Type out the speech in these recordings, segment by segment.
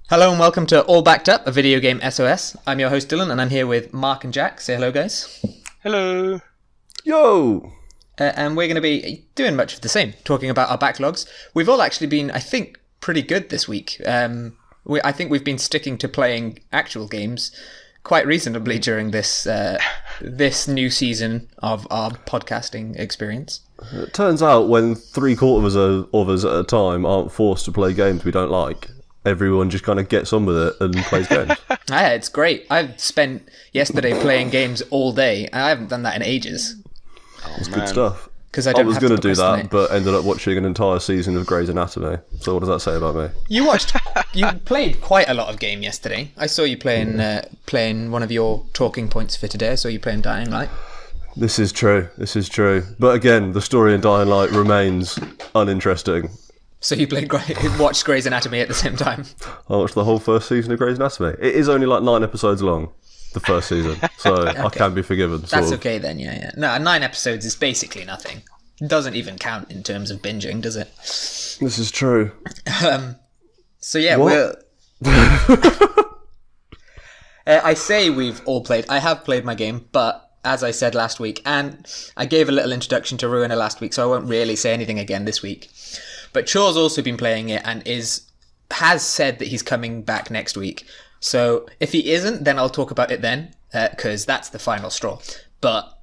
Hello and welcome to All Backed Up, a video game SOS. I'm your host Dylan and I'm here with Mark and Jack. Say hello, guys. Hello. Yo! And we're going to be doing much of the same, talking about our backlogs. We've all actually been, I think, pretty good this week. I think we've been sticking to playing actual games quite reasonably during this this new season of our podcasting experience. It turns out when 3/4 of us at a time aren't forced to play games we don't like, everyone just kind of gets on with it and plays games. Yeah, it's great. I've spent yesterday playing games all day. I haven't done that in ages. It's good stuff. Because I was going to do that, but ended up watching an entire season of Grey's Anatomy. So what does that say about me? You played quite a lot of game yesterday. I saw you playing one of your talking points for today. I saw you playing Dying Light. This is true. But again, the story in Dying Light remains uninteresting. So you watched Grey's Anatomy at the same time? I watched the whole first season of Grey's Anatomy. It is only like 9 episodes long, the first season, so okay. I can be forgiven. That's okay then, yeah. No, 9 episodes is basically nothing. It doesn't even count in terms of binging, does it? This is true. So yeah, I say we've all played. I have played my game, but as I said last week, and I gave a little introduction to Ruiner last week, so I won't really say anything again this week. But Chor's also been playing it and has said that he's coming back next week. So if he isn't, then I'll talk about it then, because that's the final straw. But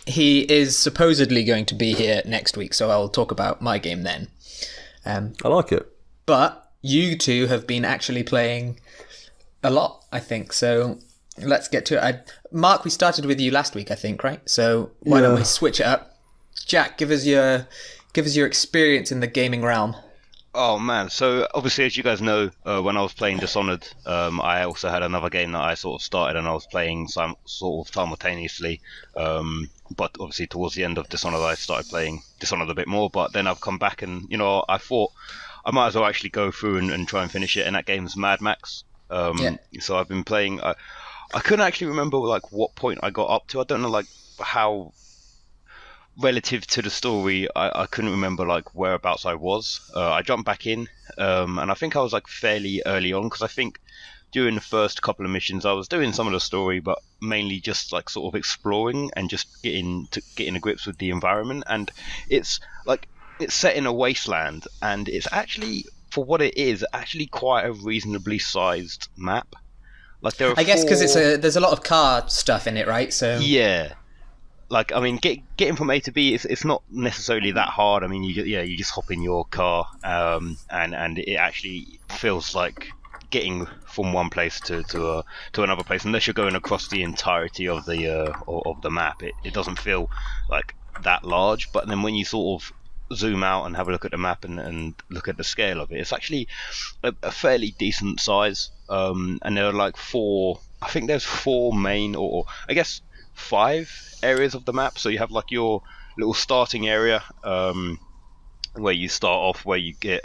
he is supposedly going to be here next week, so I'll talk about my game then. I like it. But you two have been actually playing a lot, I think. So let's get to it. Mark, we started with you last week, I think, right? So why don't we switch it up? Jack, give us your experience in the gaming realm. Oh man, so obviously as you guys know, when I was playing Dishonored, I also had another game that I sort of started and I was playing sort of simultaneously. But obviously towards the end of Dishonored I started playing Dishonored a bit more, but then I've come back and, I thought I might as well actually go through and try and finish it, and that game's Mad Max. So I've been playing, I couldn't actually remember like what point I got up to. I don't know like how relative to the story, I couldn't remember like whereabouts I was. I jumped back in, and I think I was like fairly early on, because I think during the first couple of missions I was doing some of the story, but mainly just like sort of exploring and just getting to grips with the environment. And it's set in a wasteland, and it's actually, for what it is, actually quite a reasonably sized map. Like there are guess because there's a lot of car stuff in it, right? So yeah. Like, I mean, getting from A to B, it's not necessarily that hard. I mean, you just hop in your car, and it actually feels like getting from one place to another place. Unless you're going across the entirety of the map, it doesn't feel like that large. But then when you sort of zoom out and have a look at the map and look at the scale of it, it's actually a fairly decent size. And there are like I think there's 4 main, or I guess 5 areas of the map. So you have like your little starting area, where you start off, where you get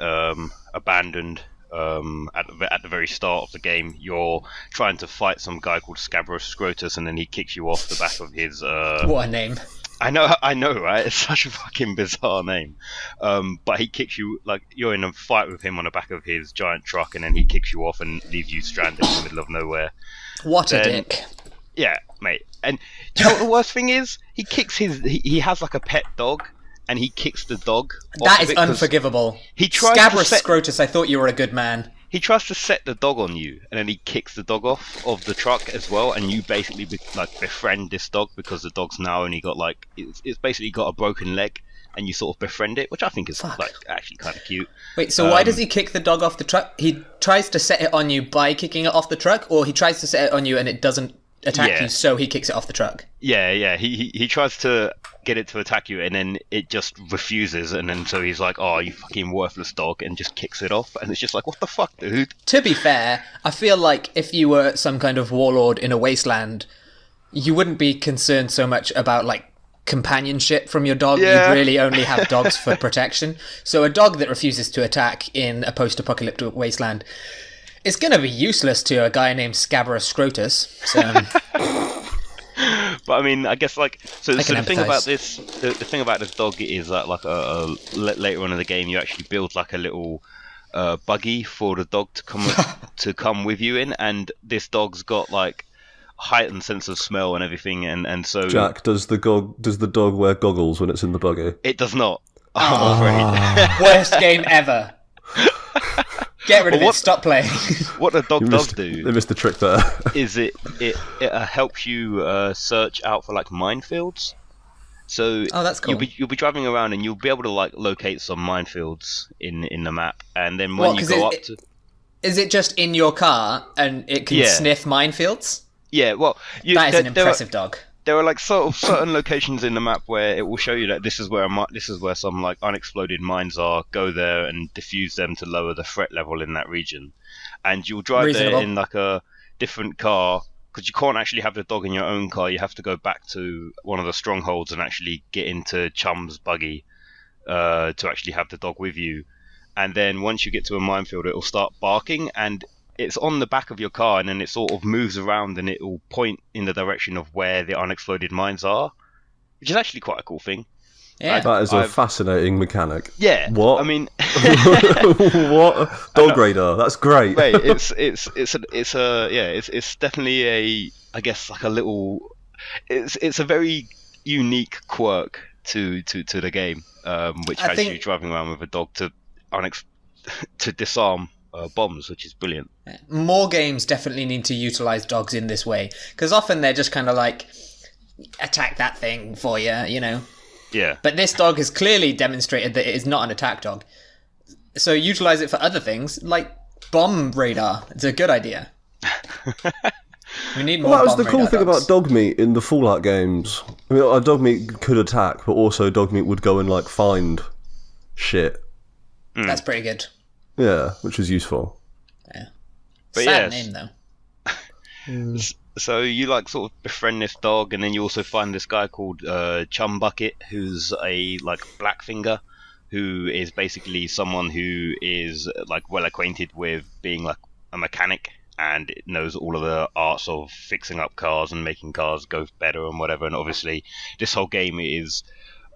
abandoned at the very start of the game. You're trying to fight some guy called Scabrous Scrotus, and then he kicks you off the back of his what a name. I know, right? It's such a fucking bizarre name. But he kicks you, like, you're in a fight with him on the back of his giant truck, and then he kicks you off and leaves you stranded in the middle of nowhere. What a dick. Yeah, mate. And do you know what the worst thing is? He has like a pet dog, and he kicks the dog. That is unforgivable. Scabrous Scrotus, I thought you were a good man. He tries to set the dog on you, and then he kicks the dog off of the truck as well, and you basically befriend this dog, because the dog's now only got like, it's basically got a broken leg, and you sort of befriend it, which I think is like actually kind of cute. Wait, so why does he kick the dog off the truck? He tries to set it on you by kicking it off the truck, or he tries to set it on you and it doesn't attack you, so he kicks it off the truck? Yeah. He tries to get it to attack you, and then it just refuses, and then so he's like, "Oh, you fucking worthless dog," and just kicks it off, and it's just like, what the fuck, dude? To be fair, I feel like if you were some kind of warlord in a wasteland, you wouldn't be concerned so much about like companionship from your dog. Yeah. You'd really only have dogs for protection. So a dog that refuses to attack in a post-apocalyptic wasteland is going to be useless to a guy named Scabrous Scrotus. So But I mean, I guess like so the empathise. thing about this, the thing about this dog is that like later on in the game you actually build like a little buggy for the dog to come with you in, and this dog's got like heightened sense of smell and everything, and so Jack, does the dog wear goggles when it's in the buggy? it does not. I'm afraid. Worst game ever. Get rid of it. Stop playing. What the dog does do, they missed the trick there. is it helps you search out for like minefields. So that's cool. You'll be driving around and you'll be able to like locate some minefields in the map, and then when you go up to, is it just in your car and it can sniff minefields? Yeah, well, that is an impressive dog. There are like sort of certain locations in the map where it will show you that this is where some like unexploded mines are. Go there and defuse them to lower the threat level in that region. And you'll drive there in like a different car, because you can't actually have the dog in your own car. You have to go back to one of the strongholds and actually get into Chum's buggy to actually have the dog with you. And then once you get to a minefield, it will start barking, and it's on the back of your car, and then it sort of moves around and it will point in the direction of where the unexploded mines are, which is actually quite a cool thing. Yeah, that is a fascinating mechanic. Yeah, what? I mean, what dog radar? That's great. Mate, it's definitely I guess like a little. It's a very unique quirk to the game, which has you driving around with a dog to disarm bombs, which is brilliant. More games definitely need to utilize dogs in this way, because often they're just kind of like attack that thing for you, you know. Yeah. But this dog has clearly demonstrated that it is not an attack dog. So utilize it for other things, like bomb radar. It's a good idea. We need more. Well, that was the bomb cool radar thing dogs. about dog meat in the Fallout games. I mean, dog meat could attack, but also dog meat would go and like find shit. That's pretty good. Yeah, which is useful. Yeah. But Sad name though. So you like sort of befriend this dog, and then you also find this guy called Chum Bucket, who's a like Blackfinger, who is basically someone who is like well acquainted with being like a mechanic, and knows all of the arts of fixing up cars and making cars go better and whatever. And obviously, this whole game is,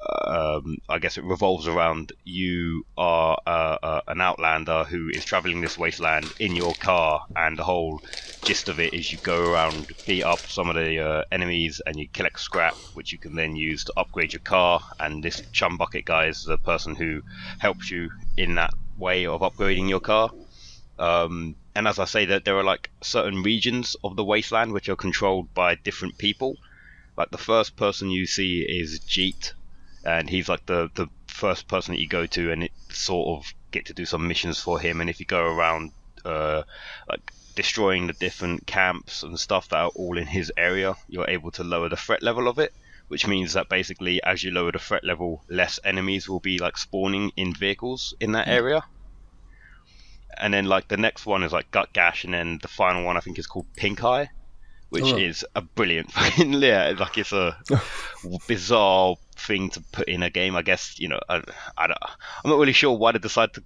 I guess, it revolves around you are an outlander who is traveling this wasteland in your car, and the whole gist of it is you go around, beat up some of the enemies, and you collect scrap, which you can then use to upgrade your car. And this Chum Bucket guy is the person who helps you in that way of upgrading your car. And as I say, that there are like certain regions of the wasteland which are controlled by different people. Like the first person you see is Jeet, and he's like the first person that you go to, and it sort of get to do some missions for him. And if you go around like destroying the different camps and stuff that are all in his area, you're able to lower the threat level of it, which means that basically as you lower the threat level, less enemies will be like spawning in vehicles in that area. And then like the next one is like Gut Gash, and then the final one I think is called Pink Eye, which is a brilliant fucking like it's a bizarre thing to put in a game. I guess, you know, I'm not really sure why they decided to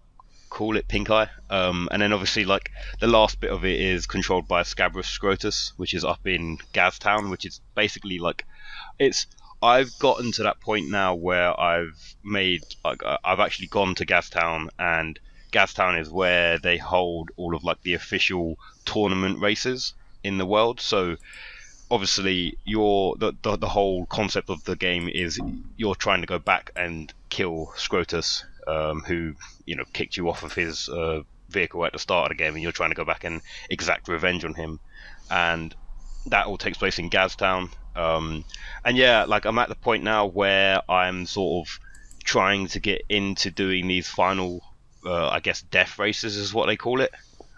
call it Pink Eye. And then obviously like the last bit of it is controlled by Scabrous Scrotus, which is up in Gaztown, which is basically like I've gotten to that point now where I've actually gone to Gaztown, and Gaztown is where they hold all of like the official tournament races in the world. So obviously the whole concept of the game is you're trying to go back and kill Scrotus, who, you know, kicked you off of his vehicle at the start of the game, and you're trying to go back and exact revenge on him. And that all takes place in Gaztown. And yeah, like I'm at the point now where I'm sort of trying to get into doing these final I guess death races is what they call it.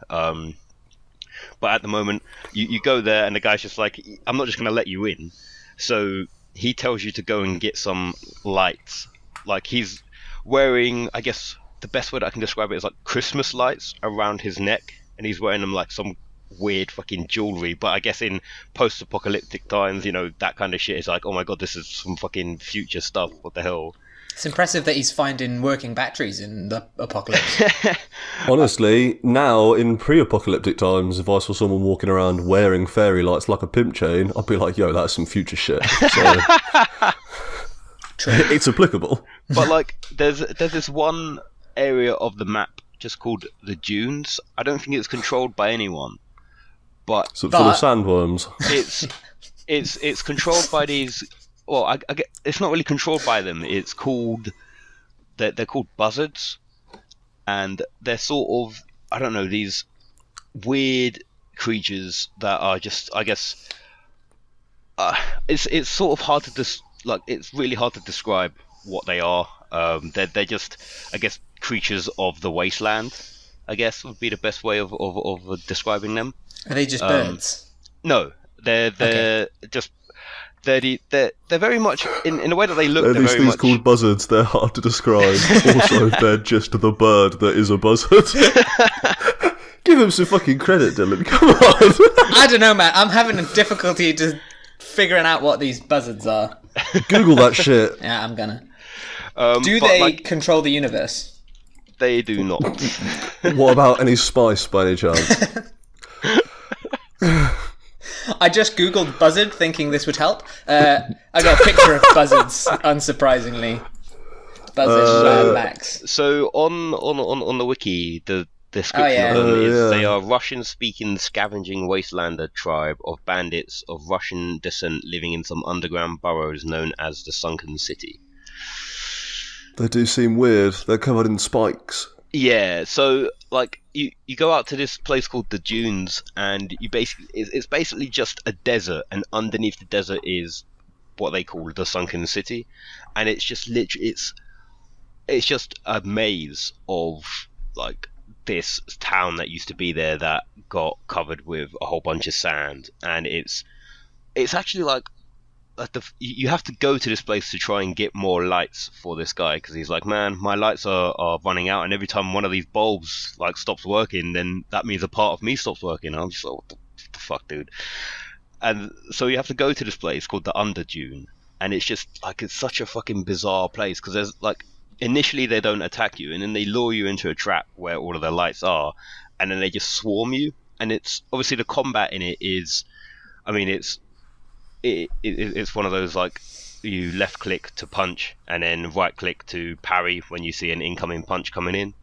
But at the moment you go there and the guy's just like, I'm not just going to let you in. So he tells you to go and get some lights. Like he's wearing, I guess the best way that I can describe it is like Christmas lights around his neck, and he's wearing them like some weird fucking jewelry. But I guess in post-apocalyptic times, you know, that kind of shit is like, oh my god, this is some fucking future stuff. What the hell? It's impressive that he's finding working batteries in the apocalypse. Honestly, now in pre-apocalyptic times, if I saw someone walking around wearing fairy lights like a pimp chain, I'd be like, yo, that's some future shit. So it's applicable. But like there's this one area of the map just called the Dunes. I don't think it's controlled by anyone, but So full of sandworms. it's controlled by these. Well, I get, it's not really controlled by them. It's called they're called Buzzards, and they're sort of, I don't know, these weird creatures that are just, I guess, it's sort of hard to it's really hard to describe what they are. They're just, I guess, creatures of the wasteland, I guess would be the best way of describing them. Are they just birds? No, they're just they're very much in the way that they look. These things called buzzards. They're hard to describe. Also, they're just the bird that is a buzzard. Give him some fucking credit, Dylan. Come on. I don't know, man. I'm having a difficulty just figuring out what these buzzards are. Google that shit. Yeah, I'm gonna. Do they control the universe? They do not. What about any spice by any chance? I just googled buzzard thinking this would help. I got a picture of buzzards, unsurprisingly. Buzzard Max. So on the wiki, the description of them is they are Russian-speaking scavenging wastelander tribe of bandits of Russian descent living in some underground burrows known as the Sunken City. They do seem weird. They're covered in spikes. Yeah, so like you go out to this place called the Dunes, and it's basically just a desert, and underneath the desert is what they call the Sunken City, and it's just literally it's just a maze of like this town that used to be there that got covered with a whole bunch of sand, and it's actually like you have to go to this place to try and get more lights for this guy, because he's like, man, my lights are running out, and every time one of these bulbs like stops working, then that means a part of me stops working. And I'm just like, what the fuck, dude? And so you have to go to this place called the Under Dune, and it's just like, it's such a fucking bizarre place, because there's like, initially they don't attack you, and then they lure you into a trap where all of their lights are, and then they just swarm you. And it's obviously, the combat in it is, I mean, it's one of those, like, you left click to punch and then right click to parry when you see an incoming punch coming in.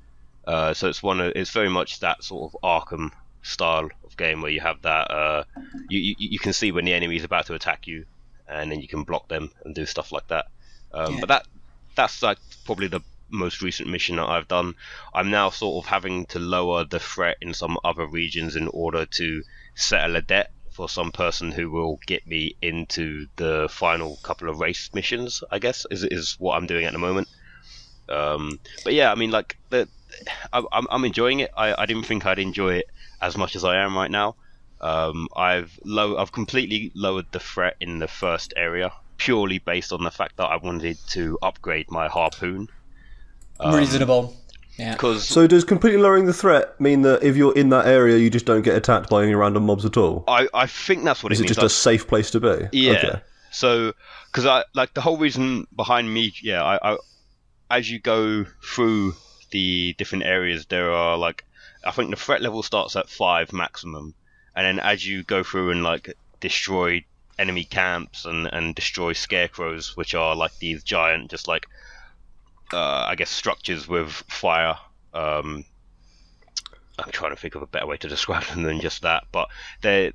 So it's very much that sort of Arkham style of game where you have that you can see when the enemy is about to attack you, and then you can block them and do stuff like that. But that's like probably the most recent mission that I've done. I'm now sort of having to lower the threat in some other regions in order to settle a debt for some person who will get me into the final couple of race missions, I guess, is what I'm doing at the moment. But yeah, I mean, like, I'm enjoying it. I didn't think I'd enjoy it as much as I am right now. I've completely lowered the threat in the first area, purely based on the fact that I wanted to upgrade my harpoon. Reasonable. Yeah. So does completely lowering the threat mean that if you're in that area, you just don't get attacked by any random mobs at all? I think that's what it means. Is it just a safe place to be? Yeah. Okay. So, because the whole reason behind me, I as you go through the different areas, there are, like, I think the threat level starts at 5 maximum, and then as you go through and, like, destroy enemy camps and destroy scarecrows, which are like these giant, just like, I guess, structures with fire. I'm trying to think of a better way to describe them than just that, but they're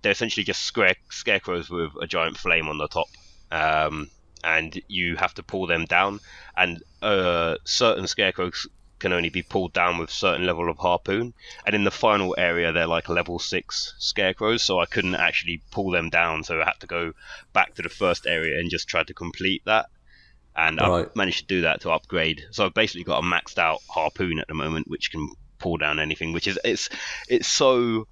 essentially just scarecrows with a giant flame on the top, and you have to pull them down. And certain scarecrows can only be pulled down with certain level of harpoon. And in the final area, they're like level 6 scarecrows, so I couldn't actually pull them down, so I had to go back to the first area and just try to complete that. And I've managed to do that to upgrade. So I've basically got a maxed out harpoon at the moment, which can pull down anything, which is it's so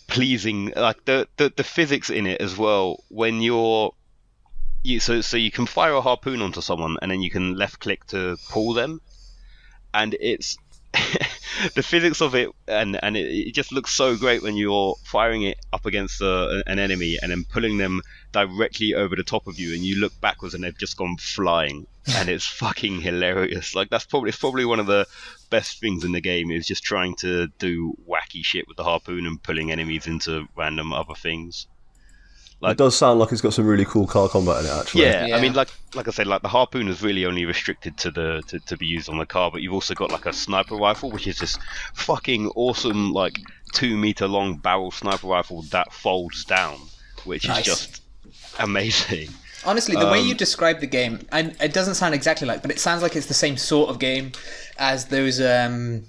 pleasing. Like the physics in it as well. When so you can fire a harpoon onto someone, and then you can left click to pull them, and it's the physics of it, and it just looks so great when you're firing it up against an enemy and then pulling them directly over the top of you, and you look backwards and they've just gone flying, and it's fucking hilarious. Like, it's probably one of the best things in the game, is just trying to do wacky shit with the harpoon and pulling enemies into random other things. It does sound like it's got some really cool car combat in it, actually. Yeah, I mean, like I said, like the harpoon is really only restricted to to be used on the car, but you've also got like a sniper rifle, which is this fucking awesome, like 2-meter long barrel sniper rifle that folds down, which is just amazing. Honestly, the way you describe the game, it doesn't sound exactly like, but it sounds like it's the same sort of game as those the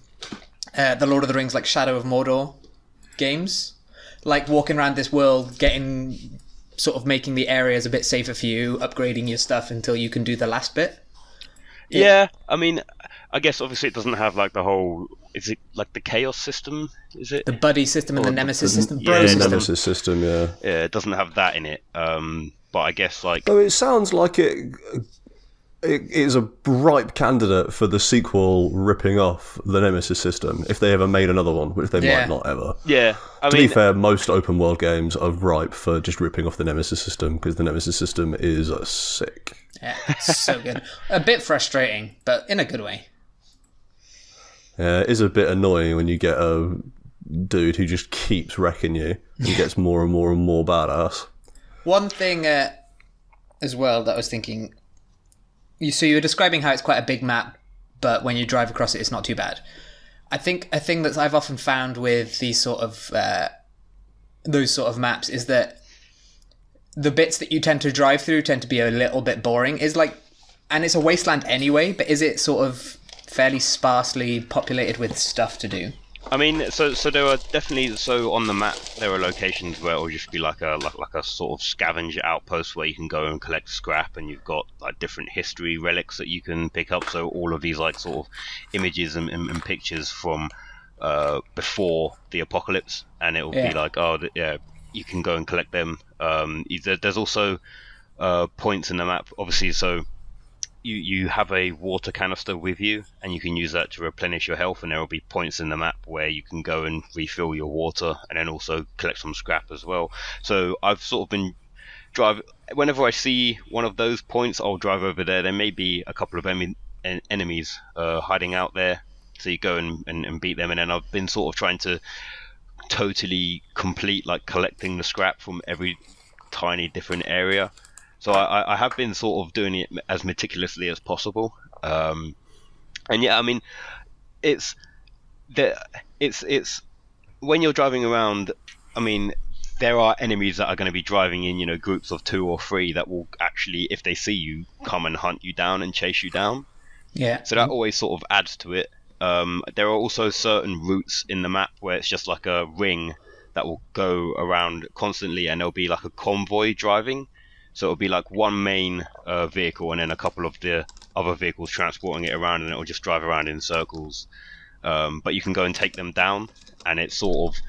Lord of the Rings, like Shadow of Mordor games. Like walking around this world, making the areas a bit safer for you, upgrading your stuff until you can do the last bit. Yeah, I mean, I guess obviously it doesn't have like the whole. Is it like the chaos system? Is it the buddy system and the nemesis system? The nemesis system, yeah. Yeah, it doesn't have that in it. But I guess like. So it sounds like it is a ripe candidate for the sequel ripping off the nemesis system if they ever made another one, which they might not ever. Yeah, to be fair, most open world games are ripe for just ripping off the nemesis system because the nemesis system is sick. Yeah, it's so good. A bit frustrating, but in a good way. Yeah, it is a bit annoying when you get a dude who just keeps wrecking you and gets more and more and more badass. One thing as well that I was thinking, so you were describing how it's quite a big map, but when you drive across it, it's not too bad. I think a thing that I've often found with these sort of those sort of maps is that the bits that you tend to drive through tend to be a little bit boring. And it's a wasteland anyway, but is it sort of fairly sparsely populated with stuff to do? I mean, so there are definitely on the map there are locations where it will just be like a sort of scavenger outpost where you can go and collect scrap, and you've got like different history relics that you can pick up. So all of these like sort of images and pictures from before the apocalypse, and it will be like, you can go and collect them. There's also points in the map, obviously. So you have a water canister with you, and you can use that to replenish your health, and there will be points in the map where you can go and refill your water and then also collect some scrap as well. So I've sort of been whenever I see one of those points, I'll drive over there. There may be a couple of enemies hiding out there, so you go and beat them, and then I've been sort of trying to totally complete like collecting the scrap from every tiny different area. So I have been sort of doing it as meticulously as possible, and yeah, I mean, it's when you're driving around. I mean, there are enemies that are going to be driving in, groups of 2 or 3 that will actually, if they see you, come and hunt you down and chase you down. Yeah. So that always sort of adds to it. There are also certain routes in the map where it's just like a ring that will go around constantly, and there'll be like a convoy driving. So it'll be like one main vehicle and then a couple of the other vehicles transporting it around, and it'll just drive around in circles. But you can go and take them down, and it sort of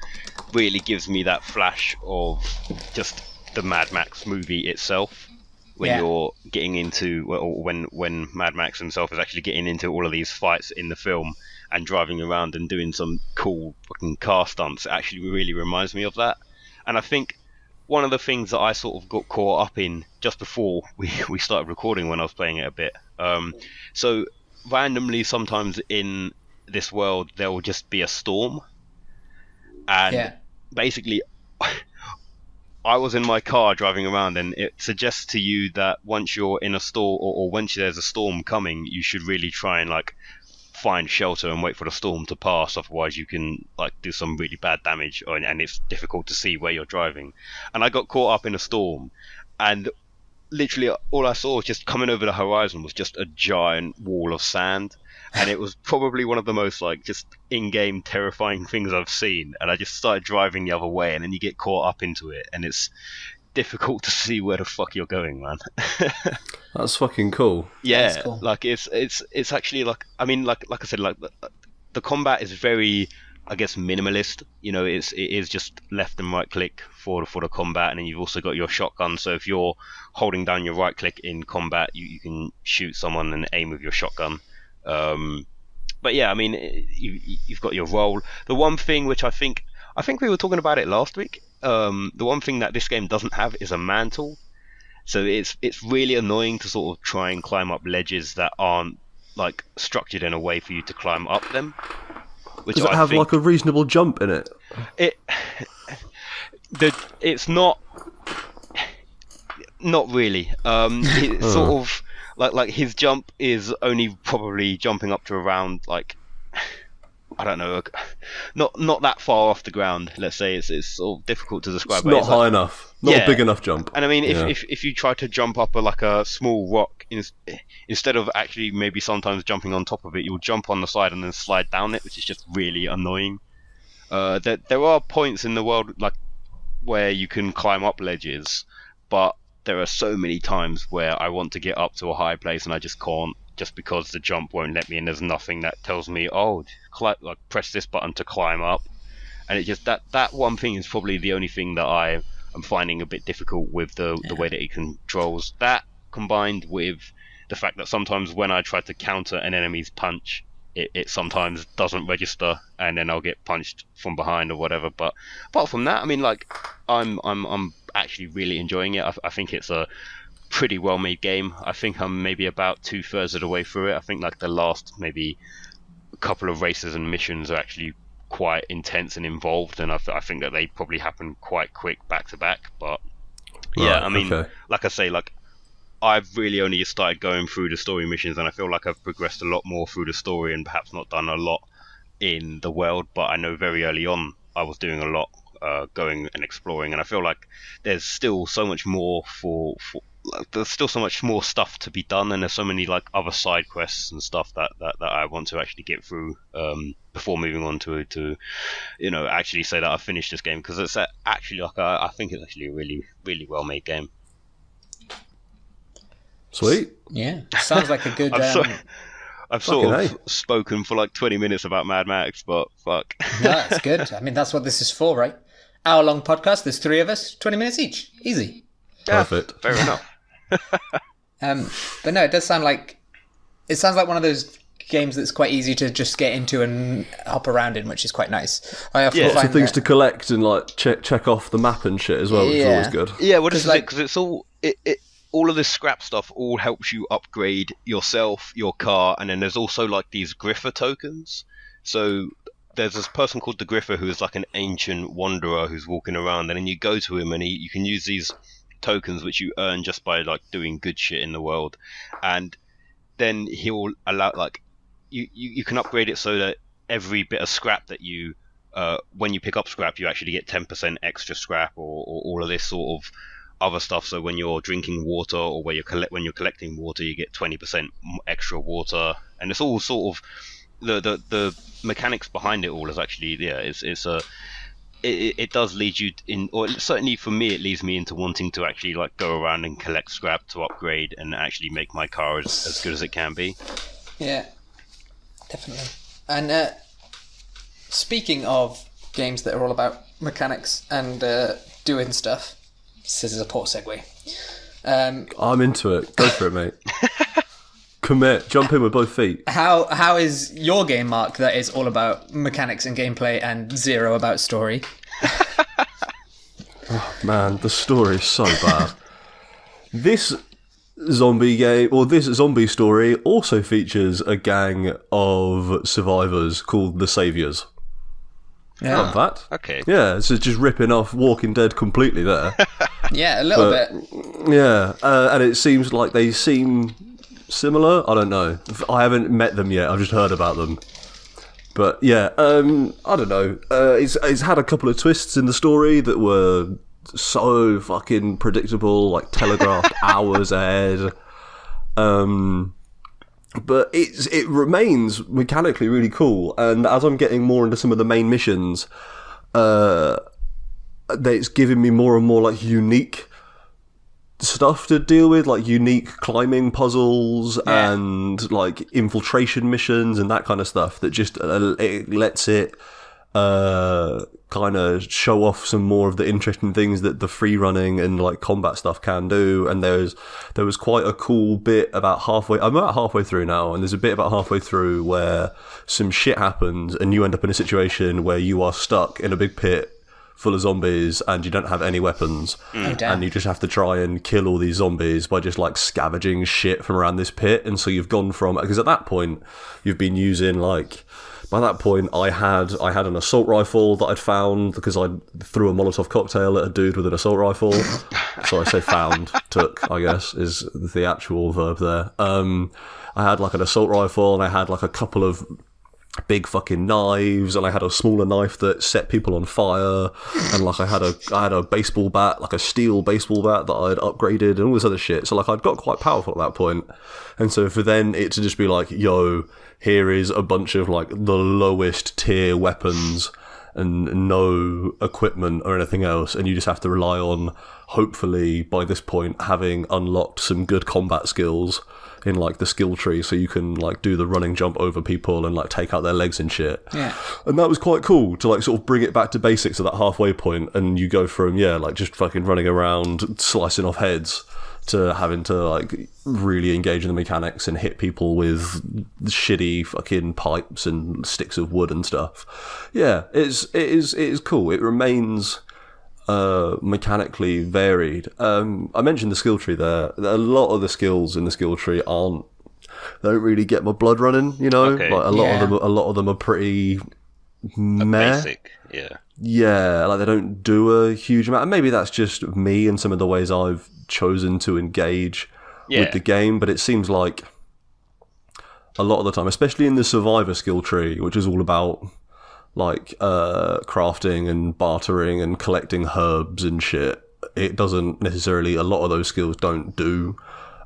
really gives me that flash of just the Mad Max movie itself. When you're getting into, or when Mad Max himself is actually getting into all of these fights in the film and driving around and doing some cool fucking car stunts, it actually really reminds me of that. And I think one of the things that I sort of got caught up in just before we started recording, when I was playing it a bit, so randomly sometimes in this world there will just be a storm, and basically I was in my car driving around, and it suggests to you that once you're in a storm, or once there's a storm coming, you should really try and like find shelter and wait for the storm to pass, otherwise you can like do some really bad damage, and it's difficult to see where you're driving. And I got caught up in a storm, and literally all I saw was just coming over the horizon was just a giant wall of sand, and it was probably one of the most like just in-game terrifying things I've seen. And I just started driving the other way, and then you get caught up into it, and it's difficult to see where the fuck you're going, man. That's fucking cool. Yeah, That's cool. like it's actually like, I mean, like I said, like the combat is very, I guess, minimalist. It is just left and right click for the combat, and then you've also got your shotgun. So if you're holding down your right click in combat, you can shoot someone and aim with your shotgun. But yeah, I mean, you've got your roll. The one thing which I think we were talking about it last week. The one thing that this game doesn't have is a mantle. So it's really annoying to sort of try and climb up ledges that aren't like structured in a way for you to climb up them. Does it have like a reasonable jump in it? It's not. Not really. It's sort of like his jump is only probably jumping up to around like I don't know, not that far off the ground. Let's say it's sort of difficult to describe. It's not high enough, not a big enough jump. And I mean, if you try to jump up like a small rock, instead of actually maybe sometimes jumping on top of it, you'll jump on the side and then slide down it, which is just really annoying. There are points in the world like where you can climb up ledges, but there are so many times where I want to get up to a high place and I just can't, just because the jump won't let me, and there's nothing that tells me, like press this button to climb up. And it just that one thing is probably the only thing that I am finding a bit difficult with the way that it controls. That combined with the fact that sometimes when I try to counter an enemy's punch, it sometimes doesn't register, and then I'll get punched from behind or whatever. But apart from that, I mean, like I'm actually really enjoying it. I think it's a pretty well made game. I think I'm maybe about 2/3 of the way through it. I think like the last maybe a couple of races and missions are actually quite intense and involved, and I think that they probably happen quite quick back to back. But yeah, I mean, like I say, like I've really only just started going through the story missions, and I feel like I've progressed a lot more through the story and perhaps not done a lot in the world. But I know very early on I was doing a lot going and exploring, and I feel like there's still so much more there's still so much more stuff to be done, and there's so many like other side quests and stuff that I want to actually get through before moving on to actually say that I've finished this game, because it's actually like I think it's actually a really, really well made game. Sweet. Yeah, sounds like a good. I've sort of spoken for like 20 minutes about Mad Max, but fuck. No, that's good. I mean, that's what this is for, right? Hour-long podcast. There's 3 of us, 20 minutes each. Easy. Perfect. Fair enough. But no, it sounds like one of those games that's quite easy to just get into and hop around in, which is quite nice. I often find things to collect and like check off the map and shit as well, which is always good. Yeah, well, this is because it's all all of this scrap stuff all helps you upgrade yourself, your car, and then there's also like these griffer tokens. So there's this person called the Griffer who is like an ancient wanderer who's walking around, and then you go to him and you can use these tokens which you earn just by like doing good shit in the world, and then he'll allow like you can upgrade it so that every bit of scrap that you when you pick up scrap you actually get 10% extra scrap, or all of this sort of other stuff. So when you're drinking water, or when you're collecting water, you get 20% extra water, and it's all sort of the mechanics behind it all is actually it does lead you in, or certainly for me it leads me into wanting to actually like go around and collect scrap to upgrade and actually make my car as good as it can be. Yeah, definitely. And speaking of games that are all about mechanics and doing stuff, this is a poor segue. I'm into it. Go for it, mate. Commit. Jump in with both feet. How is your game, Mark, that is all about mechanics and gameplay and 0 about story? Oh, man, the story is so bad. This zombie story also features a gang of survivors called the Saviours. Yeah. Fun fact. Okay. Yeah, so just ripping off Walking Dead completely there. Yeah, a little bit. Yeah, and it seems like they seem similar. I don't know. I haven't met them yet. I've just heard about them. But yeah, I don't know. It's had a couple of twists in the story that were so fucking predictable, like telegraphed hours ahead. But it remains mechanically really cool, and as I'm getting more into some of the main missions, it's giving me more and more like unique stuff to deal with, like unique climbing puzzles and like infiltration missions and that kind of stuff that just it lets it kind of show off some more of the interesting things that the free running and like combat stuff can do. And there was quite a cool bit I'm about halfway through now, and there's a bit about halfway through where some shit happens and you end up in a situation where you are stuck in a big pit full of zombies and you don't have any weapons. And you just have to try and kill all these zombies by just like scavenging shit from around this pit. And so you've gone from, because at that point you've been using like by that point, I had an assault rifle that I'd found because I threw a Molotov cocktail at a dude with an assault rifle. So I say found, took, I guess, is the actual verb there. I had like an assault rifle, and I had like a couple of big fucking knives, and I had a smaller knife that set people on fire, and like I had a baseball bat, like a steel baseball bat that I'd upgraded, and all this other shit. So like I'd got quite powerful at that point, and so for then it to just be like, yo, here is a bunch of like the lowest tier weapons and no equipment or anything else, and you just have to rely on, hopefully by this point, having unlocked some good combat skills in like the skill tree, so you can like do the running jump over people and like take out their legs and shit. Yeah. And that was quite cool to like sort of bring it back to basics at that halfway point, and you go from like just fucking running around slicing off heads to having to like really engage in the mechanics and hit people with shitty fucking pipes and sticks of wood and stuff. Yeah, it is cool. It remains mechanically varied. I mentioned the skill tree there. A lot of the skills in the skill tree don't really get my blood running, you know. Okay. Like a lot of them are pretty meh. Basic, yeah. Yeah, like they don't do a huge amount. And maybe that's just me and some of the ways I've chosen to engage with the game, but it seems like a lot of the time, especially in the survivor skill tree, which is all about like crafting and bartering and collecting herbs and shit, it doesn't necessarily, a lot of those skills don't do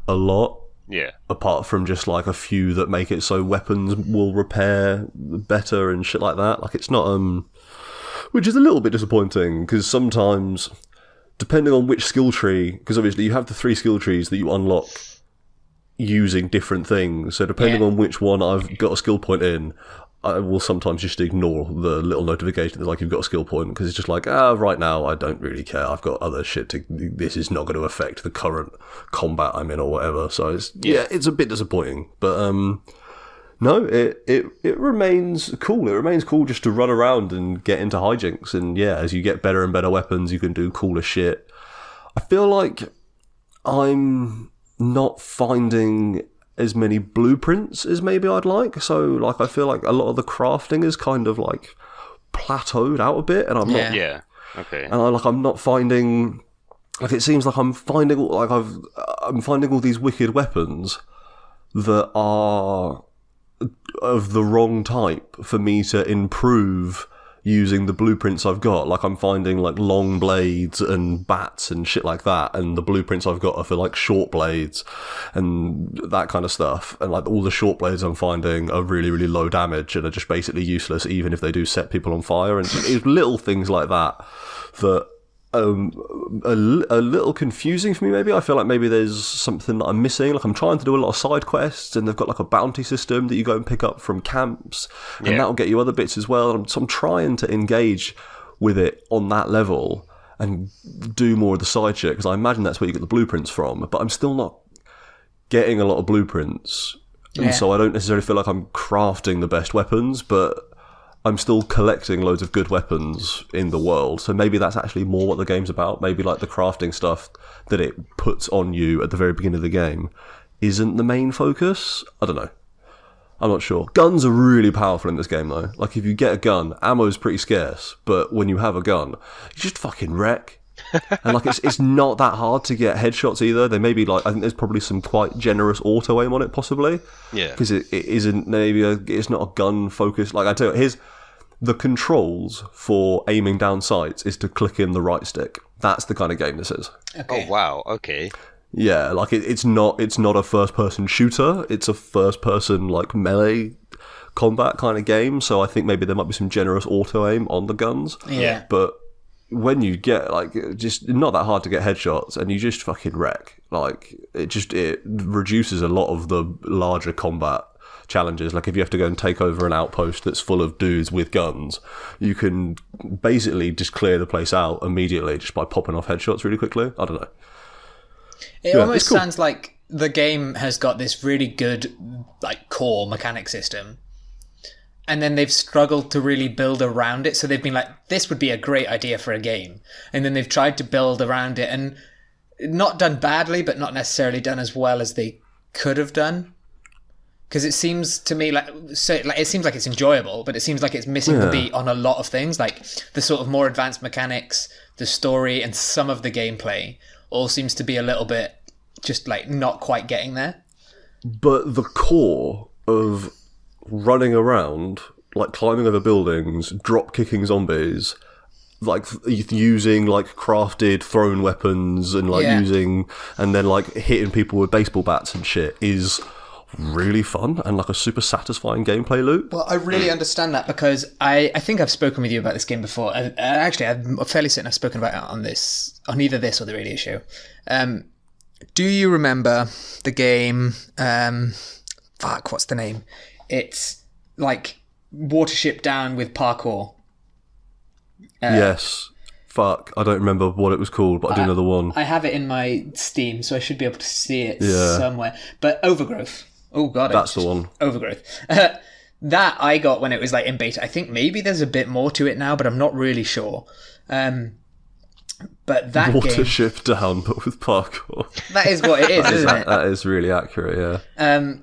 a lot. Yeah. Apart from just like a few that make it so weapons will repair better and shit like that. Like it's not which is a little bit disappointing, because sometimes, depending on which skill tree, because obviously you have the 3 skill trees that you unlock using different things, so depending on which one I've got a skill point in, I will sometimes just ignore the little notification that's like you've got a skill point, because it's just like, right now I don't really care, I've got other shit this is not going to affect the current combat I'm in or whatever. So it's a bit disappointing, but no, it remains cool. It remains cool just to run around and get into hijinks, and as you get better and better weapons, you can do cooler shit. I feel like I'm not finding as many blueprints as maybe I'd like. So like I feel like a lot of the crafting is kind of like plateaued out a bit, and I'm not. Yeah. Okay. And I'm not finding, like, it seems like I'm finding all these wicked weapons that are of the wrong type for me to improve using the blueprints I've got. Like I'm finding like long blades and bats and shit like that, and the blueprints I've got are for like short blades and that kind of stuff, and like all the short blades I'm finding are really, really low damage and are just basically useless even if they do set people on fire, and it's little things like that a little confusing for me. Maybe I feel like maybe there's something that I'm missing. Like I'm trying to do a lot of side quests, and they've got like a bounty system that you go and pick up from camps, and that'll get you other bits as well. And so I'm trying to engage with it on that level and do more of the side shit, because I imagine that's where you get the blueprints from, but I'm still not getting a lot of blueprints, and so I don't necessarily feel like I'm crafting the best weapons, but I'm still collecting loads of good weapons in the world. So maybe that's actually more what the game's about. Maybe like the crafting stuff that it puts on you at the very beginning of the game isn't the main focus. I don't know. I'm not sure. Guns are really powerful in this game though. Like if you get a gun, ammo's pretty scarce, but when you have a gun, you just fucking wreck. And like it's not that hard to get headshots either. They may be like, I think there's probably some quite generous auto aim on it possibly. Yeah. Because it isn't it's not a gun focused. Like I tell you, here's the controls for aiming down sights is to click in the right stick. That's the kind of game this is. Okay. Oh wow. Okay. Yeah, like it's not a first person shooter. It's a first person like melee combat kind of game. So I think maybe there might be some generous auto aim on the guns. Yeah. But when you get like just not that hard to get headshots, and you just fucking wreck. Like it reduces a lot of the larger combat challenges. Like if you have to go and take over an outpost that's full of dudes with guns, you can basically just clear the place out immediately just by popping off headshots really quickly. I don't know. It almost sounds like the game has got this really good like core mechanic system, and then they've struggled to really build around it. So they've been like, this would be a great idea for a game. And then they've tried to build around it and not done badly, but not necessarily done as well as they could have done. Because it seems to me it seems like it's enjoyable, but it seems like it's missing the beat on a lot of things, like the sort of more advanced mechanics, the story, and some of the gameplay all seems to be a little bit just like not quite getting there. But the core of running around, like climbing over buildings, drop kicking zombies, like using like crafted thrown weapons and like using and then like hitting people with baseball bats and shit is really fun and like a super satisfying gameplay loop. Well, I really understand that because I think I've spoken with you about this game before. Actually, I'm fairly certain I've spoken about it on either this or the radio show. Do you remember the game? What's the name? It's like Watership Down with parkour. Yes. I don't remember what it was called, but I do know the one. I have it in my Steam, so I should be able to see it somewhere. But Overgrowth. Oh god, that's the one. Overgrowth. That I got when it was like in beta. I think maybe there's a bit more to it now, but I'm not really sure. But that Watership Down, but with parkour. That is what it is, isn't it? That is really accurate, yeah.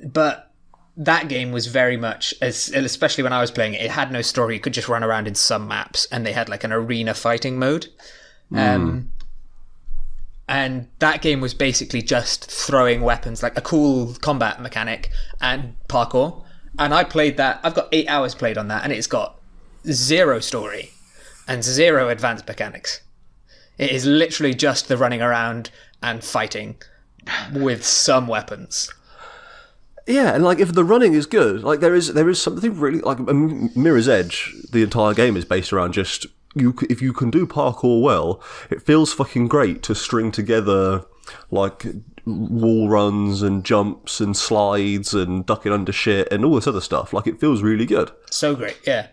But that game was very much, especially when I was playing it, it had no story. You could just run around in some maps, and they had like an arena fighting mode. And that game was basically just throwing weapons, like a cool combat mechanic and parkour. And I played that. I've got 8 hours played on that, and it's got 0 story and 0 advanced mechanics. It is literally just the running around and fighting with some weapons. Yeah, and like if the running is good, like there is something really like Mirror's Edge. The entire game is based around just if you can do parkour well, it feels fucking great to string together like wall runs and jumps and slides and ducking under shit and all this other stuff. Like it feels really good. So great, yeah.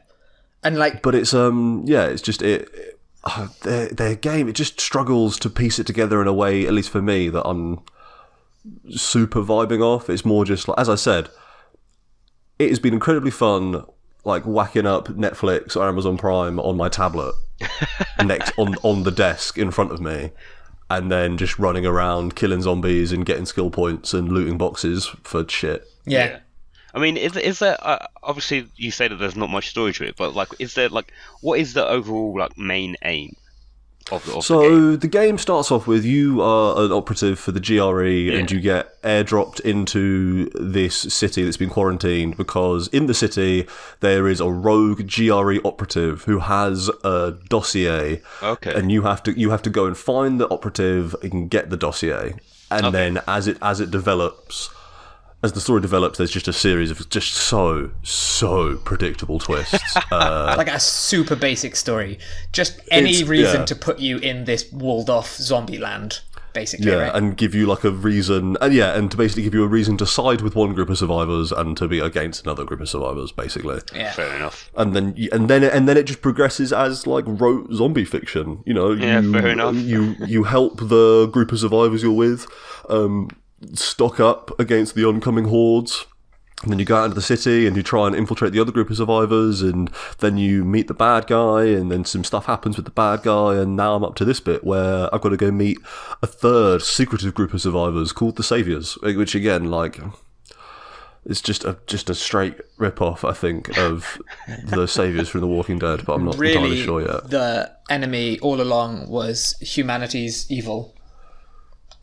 And like, but it's it's just their game. It just struggles to piece it together in a way, at least for me, that I'm super vibing off. It's more just like, as I said, it has been incredibly fun, like whacking up Netflix or Amazon Prime on my tablet next on the desk in front of me, and then just running around killing zombies and getting skill points and looting boxes for shit. Yeah. I mean, is there obviously you say that there's not much story to it, but like, is there like, what is the overall like main aim of the game? The game starts off with you are an operative for the GRE and you get airdropped into this city that's been quarantined because in the city there is a rogue GRE operative who has a dossier. Okay. And you have to go and find the operative and get the dossier. And then as it develops, as the story develops, there's just a series of just so predictable twists. Like a super basic story. Just any reason to put you in this walled-off zombie land, basically, right? And give you like a reason, and to basically give you a reason to side with one group of survivors and to be against another group of survivors, basically. Yeah, fair enough. And then it just progresses as like rote zombie fiction. You know, fair enough. You help the group of survivors you're with. Stock up against the oncoming hordes, and then you go out into the city and you try and infiltrate the other group of survivors, and then you meet the bad guy, and then some stuff happens with the bad guy, and now I'm up to this bit where I've got to go meet a third secretive group of survivors called the Saviors, which again, like, it's just a straight rip-off, I think, of the Saviors from The Walking Dead, but I'm not entirely sure yet. The enemy all along was humanity's evil.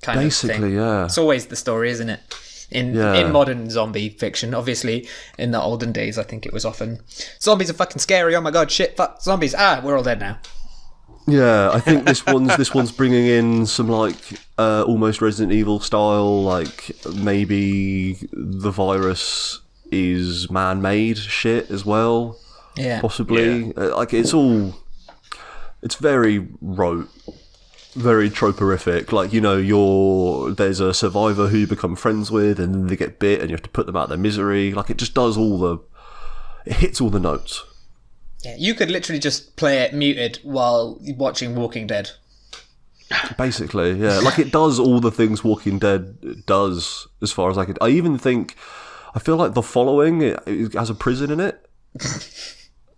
Basically, yeah. It's always the story, isn't it? In modern zombie fiction, obviously, in the olden days, I think it was often zombies are fucking scary. Oh my god, shit, fuck zombies. We're all dead now. Yeah, I think this one's bringing in some like almost Resident Evil style, like maybe the virus is man-made shit as well. Yeah, possibly. Yeah. Like it's very rote. Very troporific, like, you know, there's a survivor who you become friends with and then they get bit and you have to put them out of their misery. Like, it just does it hits all the notes. Yeah, you could literally just play it muted while watching Walking Dead. Basically, yeah. Like, it does all the things Walking Dead does, as far as I feel like The Following, it has a prison in it.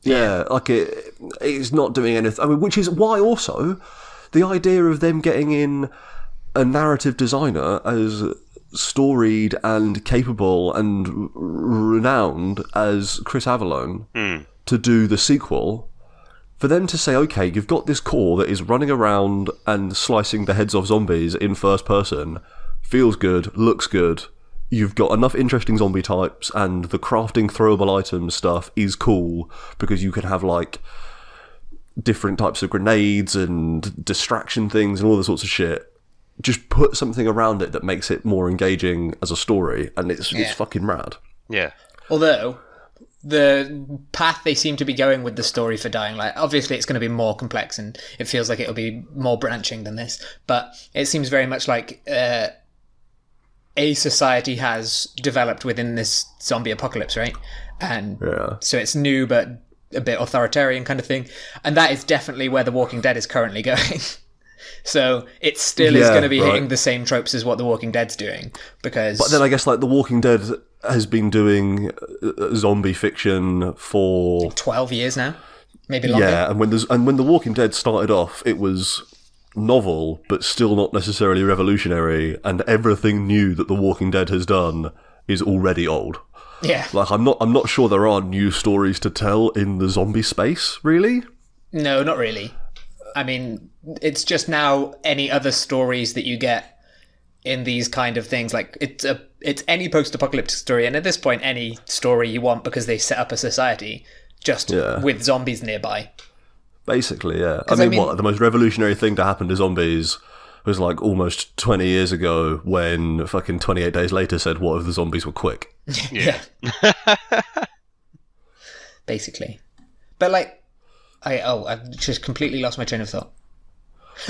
Yeah, like it's not doing anything. I mean, which is why also the idea of them getting in a narrative designer as storied and capable and renowned as Chris Avellone to do the sequel, for them to say, okay, you've got this core that is running around and slicing the heads off zombies in first person, feels good, looks good, you've got enough interesting zombie types, and the crafting throwable items stuff is cool, because you can have, like, different types of grenades and distraction things and all this sorts of shit. Just put something around it that makes it more engaging as a story, and it's fucking rad. Yeah. Although, the path they seem to be going with the story for Dying Light, obviously it's going to be more complex, and it feels like it'll be more branching than this, but it seems very much like a society has developed within this zombie apocalypse, right? And so it's new, but a bit authoritarian kind of thing. And that is definitely where The Walking Dead is currently going. So it still is going to be hitting the same tropes as what The Walking Dead's doing, because... But then I guess, like, The Walking Dead has been doing zombie fiction for 12 years now, maybe longer. Yeah, and when The Walking Dead started off, it was novel, but still not necessarily revolutionary, and everything new that The Walking Dead has done is already old. Yeah. Like, I'm not sure there are new stories to tell in the zombie space, really. No, not really. I mean, it's just now any other stories that you get in these kind of things. Like, it's any post-apocalyptic story, and at this point, any story you want, because they set up a society just with zombies nearby. Basically, yeah. I mean, what, the most revolutionary thing to happen to zombies was, like, almost 20 years ago when fucking 28 Days Later said, what if the zombies were quick? Yeah. Basically. But, like, I've just completely lost my train of thought.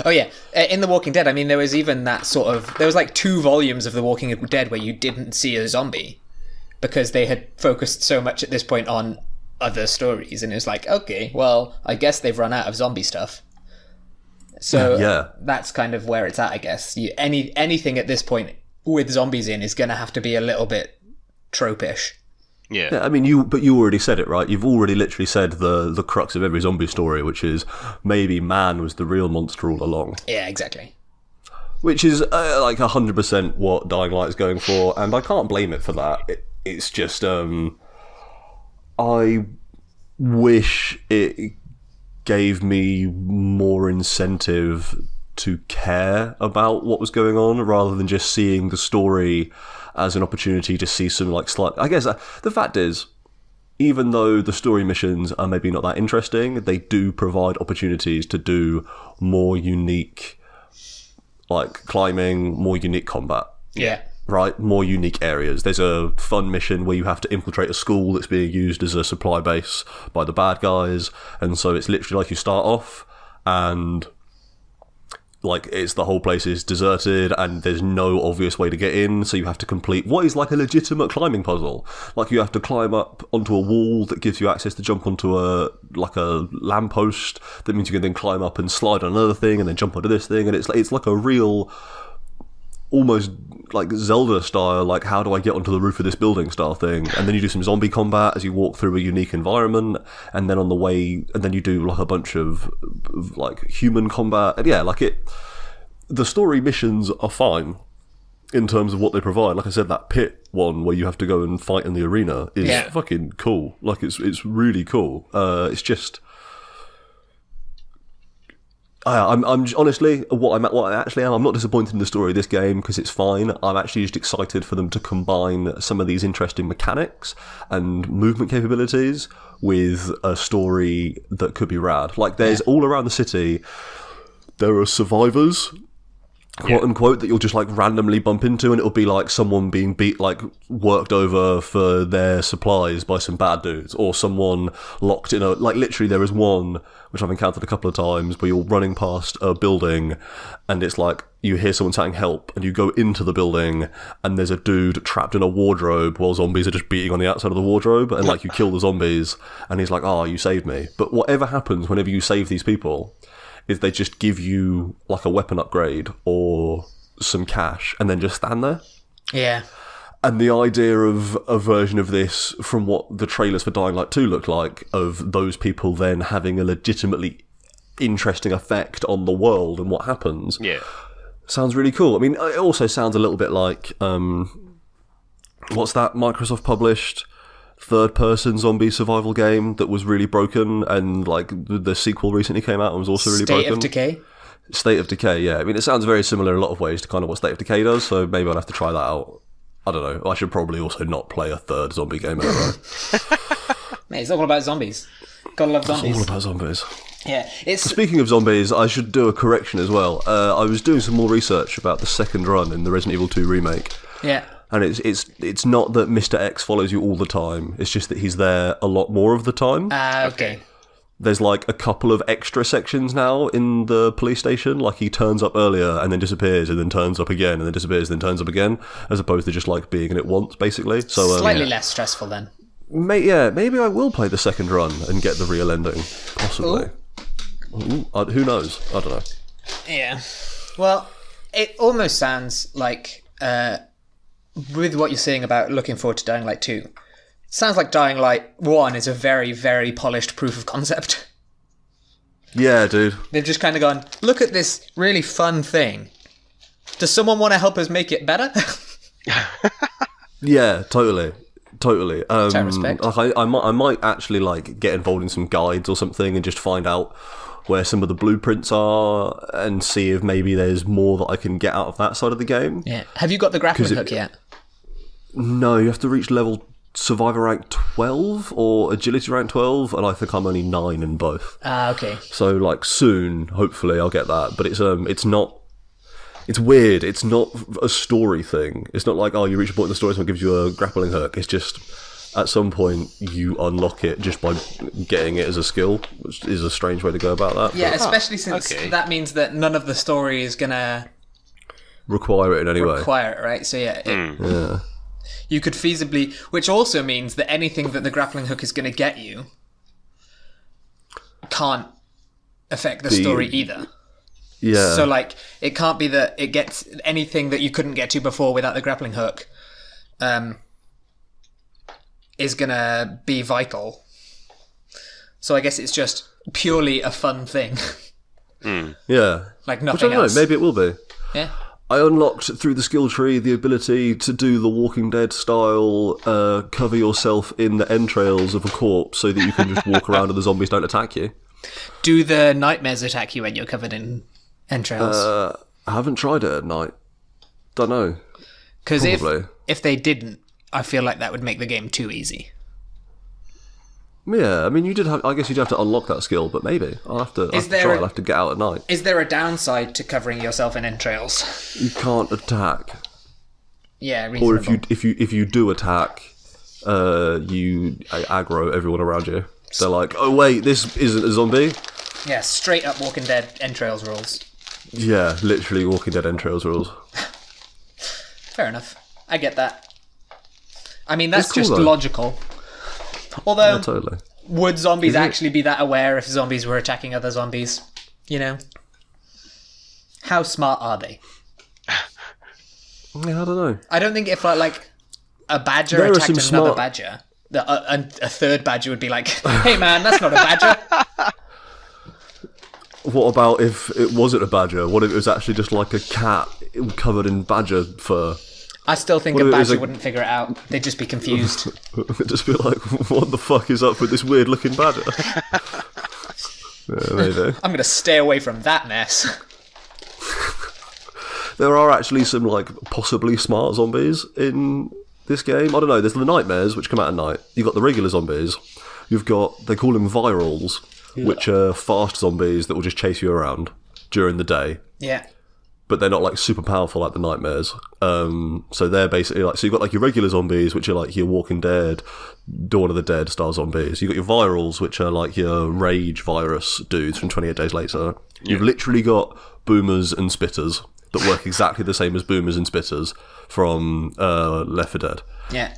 Oh, yeah. In The Walking Dead, I mean, there was even that sort of... There was, like, 2 volumes of The Walking Dead where you didn't see a zombie, because they had focused so much at this point on other stories, and it's like, okay, well, I guess they've run out of zombie stuff. So that's kind of where it's at, I guess. Anything at this point with zombies in is going to have to be a little bit trope-ish. Yeah, I mean, you already said it, right? You've already literally said the crux of every zombie story, which is maybe man was the real monster all along. Yeah, exactly. Which is like 100% what Dying Light is going for, and I can't blame it for that. It's just, I wish it gave me more incentive to care about what was going on, rather than just seeing the story as an opportunity to see some, like, slight... I guess the fact is, even though the story missions are maybe not that interesting, they do provide opportunities to do more unique, like, climbing, more unique combat. Yeah. Right? More unique areas. There's a fun mission where you have to infiltrate a school that's being used as a supply base by the bad guys, and so it's literally like you start off and, like, it's the whole place is deserted and there's no obvious way to get in, so you have to complete what is like a legitimate climbing puzzle. Like, you have to climb up onto a wall that gives you access to jump onto a lamppost that means you can then climb up and slide on another thing and then jump onto this thing, and it's like a real, almost like Zelda style, like, how do I get onto the roof of this building style thing. And then you do some zombie combat as you walk through a unique environment, and then on the way, and then you do like a bunch of like human combat. And yeah, like, the story missions are fine in terms of what they provide. Like I said, that pit one where you have to go and fight in the arena is fucking cool. Like, it's really cool. It's just, I'm honestly, what I actually am, I'm not disappointed in the story of this game, because it's fine. I'm actually just excited for them to combine some of these interesting mechanics and movement capabilities with a story that could be rad. Like, there's all around the city, there are survivors, quote unquote, that you'll just, like, randomly bump into, and it'll be like someone being worked over for their supplies by some bad dudes, or someone locked in a, like, literally there is one which I've encountered a couple of times where you're running past a building and it's like you hear someone saying help, and you go into the building and there's a dude trapped in a wardrobe while zombies are just beating on the outside of the wardrobe, and, like, you kill the zombies and he's like, oh, you saved me. But whatever happens whenever you save these people is they just give you, like, a weapon upgrade or some cash and then just stand there. Yeah. And the idea of a version of this, from what the trailers for Dying Light 2 look like, of those people then having a legitimately interesting effect on the world and what happens, Sounds really cool. I mean, it also sounds a little bit like what's that Microsoft published third-person zombie survival game that was really broken, and like the sequel recently came out and was also really broken. State of Decay. State of Decay, yeah. I mean, it sounds very similar in a lot of ways to kind of what State of Decay does, so maybe I'll have to try that out. I don't know. I should probably also not play a third zombie game ever. Mate, it's all about zombies. Gotta love zombies. It's all about zombies. Yeah, it's... Speaking of zombies, I should do a correction as well. I was doing some more research about the second run in the Resident Evil 2 remake. Yeah. And it's not that Mr. X follows you all the time. It's just that he's there a lot more of the time. Okay. There's like a couple of extra sections now in the police station. Like he turns up earlier and then disappears and then turns up again and then disappears and then turns up again, as opposed to just like being in it once, basically. So slightly less stressful then. Maybe I will play the second run and get the real ending, possibly. Ooh, who knows? I don't know. Yeah. Well, it almost sounds like, with what you're saying about looking forward to Dying Light 2, it sounds like Dying Light 1 is a very, very polished proof of concept. Yeah, dude. They've just kind of gone, look at this really fun thing. Does someone want to help us make it better? Yeah, totally. Respect. Like I might actually like get involved in some guides or something and just find out where some of the blueprints are and see if maybe there's more that I can get out of that side of the game. Yeah. Have you got the grappling hook yet? No, you have to reach level Survivor rank 12 or Agility rank 12, and I think I'm only 9 in both. Okay. So like soon, hopefully, I'll get that. But it's not. It's weird. It's not a story thing. It's not like, oh, you reach a point in the story, someone gives you a grappling hook. It's just at some point you unlock it just by getting it as a skill, which is a strange way to go about that. Yeah, especially since that means that none of the story is gonna require it in any way. Require it, right? So yeah. You could feasibly, which also means that anything that the grappling hook is going to get you can't affect the story either. Yeah. So, like, it can't be that it gets anything that you couldn't get to before without the grappling hook is going to be vital. So I guess it's just purely a fun thing. Yeah. Like nothing Which I don't else. know, maybe it will be. Yeah. I unlocked through the skill tree the ability to do the Walking Dead style cover yourself in the entrails of a corpse so that you can just walk around and the zombies don't attack you. Do the nightmares attack you when you're covered in entrails? I haven't tried it at night. Don't know. Because if they didn't, I feel like that would make the game too easy. Yeah, I mean, I guess you'd have to unlock that skill, but maybe I'll have to. I'll have to get out at night. Is there a downside to covering yourself in entrails? You can't attack. Yeah, reasonable. Or if you do attack, you aggro everyone around you. They're like, oh wait, this isn't a zombie. Yeah, straight up Walking Dead entrails rules. Yeah, literally Walking Dead entrails rules. Fair enough. I get that. I mean, that's It's cool, just though. logical. Although, Yeah, totally. would zombies actually be that aware if zombies were attacking other zombies? You know? How smart are they? Yeah, I don't know. I don't think if like a badger There are attacked some another smart- badger, a third badger would be like, hey man, that's not a badger. What about if it wasn't a badger? What if it was actually just like a cat covered in badger fur? I still think What a if it was badger like- wouldn't figure it out. They'd just be confused. Just be like, what the fuck is up with this weird looking badger? Yeah, maybe. I'm going to stay away from that mess. There are actually some like possibly smart zombies in this game. I don't know. There's the nightmares, which come out at night. You've got the regular zombies. You've got, they call them virals, which are fast zombies that will just chase you around during the day. Yeah. But they're not like super powerful like the nightmares. So they're basically like, so you've got like your regular zombies, which are like your Walking Dead, Dawn of the Dead style zombies. You've got your virals, which are like your rage virus dudes from 28 Days Later. You've literally got boomers and spitters that work exactly the same as boomers and spitters from Left 4 Dead. Yeah.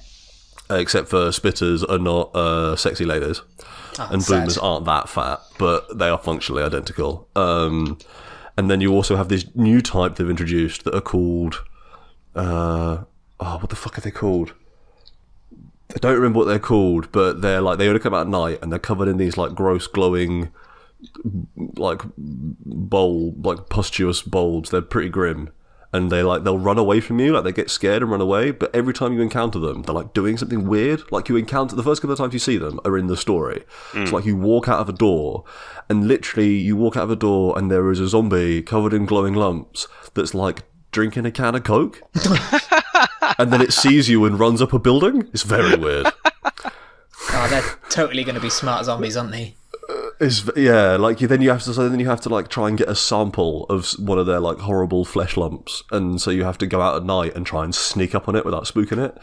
Except for spitters are not sexy ladies. And sad. boomers aren't that fat, but they are functionally identical. And then you also have this new type they've introduced that are called... what the fuck are they called? I don't remember what they're called, but they're like, they only come out at night and they're covered in these like gross glowing like pustulous bulbs. They're pretty grim, and they'll run away from you. Like they get scared and run away. But every time you encounter them, they're like doing something weird. Like you encounter the first couple of times you see them are in the story. It's like you walk out of a door, and literally you walk out of a door, and there is a zombie covered in glowing lumps that's like drinking a can of Coke, and then it sees you and runs up a building. It's very weird. Oh, they're totally going to be smart zombies, aren't they? Then you have to like try and get a sample of one of their like horrible flesh lumps, and so you have to go out at night and try and sneak up on it without spooking it.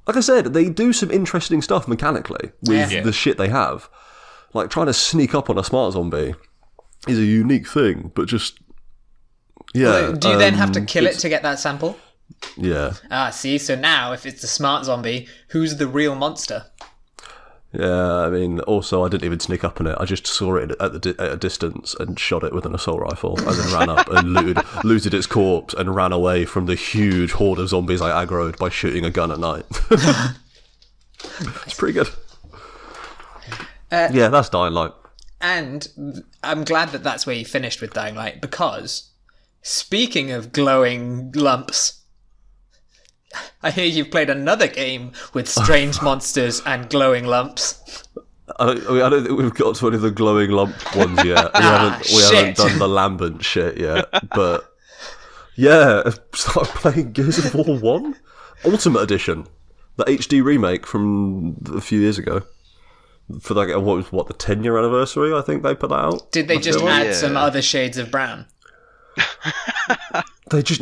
Like I said, they do some interesting stuff mechanically with the shit they have. Like trying to sneak up on a smart zombie is a unique thing, but just Do you then have to kill it to get that sample? Yeah. See, so now if it's a smart zombie, who's the real monster? Yeah, I mean, also, I didn't even sneak up on it. I just saw it at a distance and shot it with an assault rifle, and then ran up and looted its corpse and ran away from the huge horde of zombies I aggroed by shooting a gun at night. It's pretty good. Yeah, that's Dying Light. And I'm glad that that's where you finished with Dying Light, because speaking of glowing lumps, I hear you've played another game with strange monsters and glowing lumps. I don't think we've got to any of the glowing lump ones yet. We haven't done the lambent shit yet. But yeah, I started playing Gears of War 1 Ultimate Edition, the HD remake from a few years ago. For like the 10-year anniversary, I think they put that out. Did they just add some other shades of brown? They just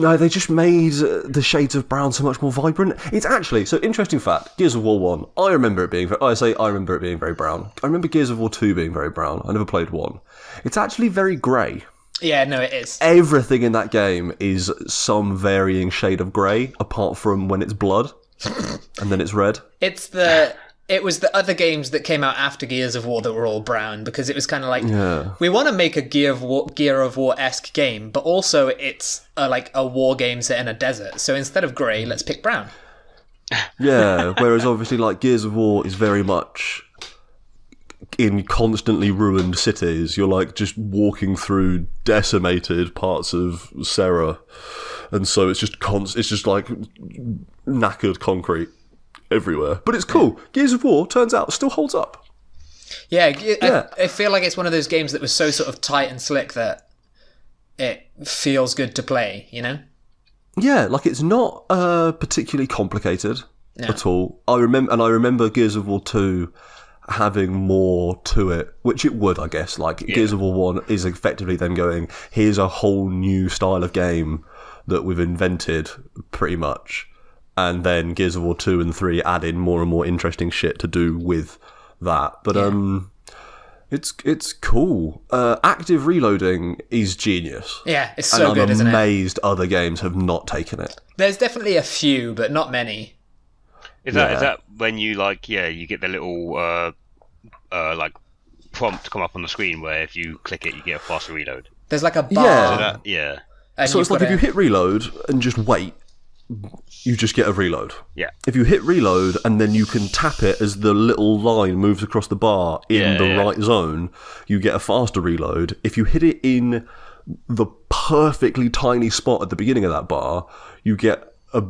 made the shades of brown so much more vibrant. It's actually, so interesting fact, Gears of War 1, I remember it being very brown. I remember Gears of War 2 being very brown. I never played 1. It's actually very grey. Yeah, no, it is. Everything in that game is some varying shade of grey, apart from when it's blood, and then it's red. It was the other games that came out after Gears of War that were all brown, because it was kind of like, we want to make a Gear of War-esque game, but also it's like a war game set in a desert. So instead of grey, let's pick brown. Yeah, whereas obviously like Gears of War is very much in constantly ruined cities. You're like just walking through decimated parts of Serra, and so it's just like knackered concrete everywhere. But it's cool. Gears of War, turns out, still holds up. Yeah. I feel like it's one of those games that was so sort of tight and slick that it feels good to play, you know? Yeah, like it's not particularly complicated at all. I remember Gears of War 2 having more to it, which it would, I guess. Like Gears of War 1 is effectively them going, here's a whole new style of game that we've invented, pretty much. And then Gears of War 2 and 3 added more and more interesting shit to do with that. But it's cool. Active reloading is genius. Yeah, it's so good, isn't it? I'm amazed other games have not taken it. There's definitely a few, but not many. Is that when you you get the little like prompt come up on the screen where if you click it you get a faster reload? There's like a bar. So it's like if you hit reload and just wait, you just get a reload. Yeah. If you hit reload and then you can tap it as the little line moves across the bar in the right zone, you get a faster reload. If you hit it in the perfectly tiny spot at the beginning of that bar, you get a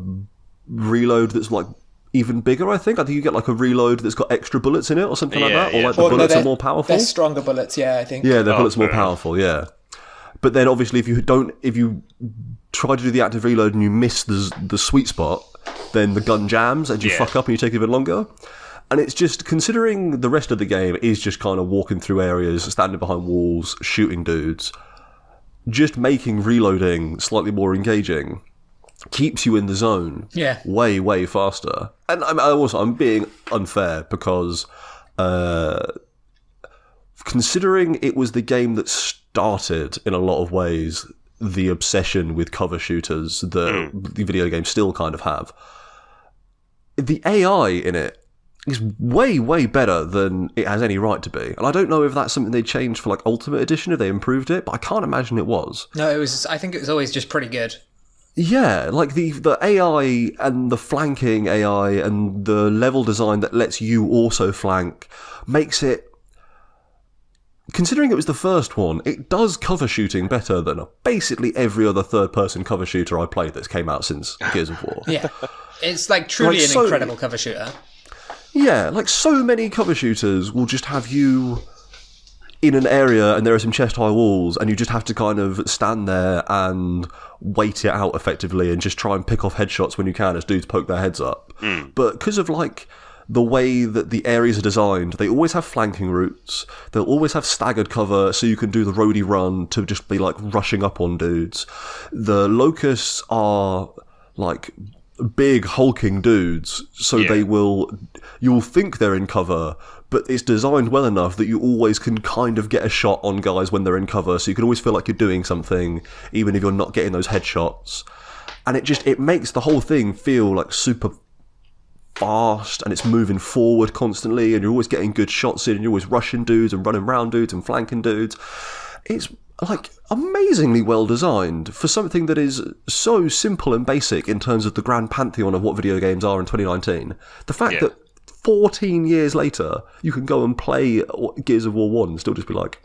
reload that's like even bigger, I think. I think you get like a reload that's got extra bullets in it or something like that. Or like the bullets are more powerful. They're stronger bullets, I think. Yeah, the bullets are more powerful, But then obviously if you try to do the active reload and you miss the sweet spot, then the gun jams and you fuck up and you take even longer. And it's just, considering the rest of the game is just kind of walking through areas, standing behind walls, shooting dudes, just making reloading slightly more engaging keeps you in the zone way, way faster. And I'm being unfair because considering it was the game that started in a lot of ways the obsession with cover shooters that the video games still kind of have, the AI in it is way, way better than it has any right to be. And I don't know if that's something they changed for like Ultimate Edition, if they improved it, but I can't imagine it was. No, I think it was always just pretty good. Yeah, like the AI and the flanking AI and the level design that lets you also flank makes it considering it was the first one, it does cover shooting better than basically every other third-person cover shooter I played that's came out since Gears of War. Yeah. It's like truly an incredible cover shooter. Yeah, like so many cover shooters will just have you in an area and there are some chest-high walls and you just have to kind of stand there and wait it out effectively and just try and pick off headshots when you can as dudes poke their heads up. But because of like the way that the areas are designed, they always have flanking routes, they'll always have staggered cover so you can do the roadie run to just be like rushing up on dudes. The locusts are like big hulking dudes, so you'll think they're in cover, but it's designed well enough that you always can kind of get a shot on guys when they're in cover, so you can always feel like you're doing something even if you're not getting those headshots. And it makes the whole thing feel like super fast, and it's moving forward constantly, and you're always getting good shots in, and you're always rushing dudes and running around dudes and flanking dudes. It's like amazingly well designed for something that is so simple and basic in terms of the grand pantheon of what video games are in 2019. The fact that 14 years later you can go and play Gears of War 1 and still just be like,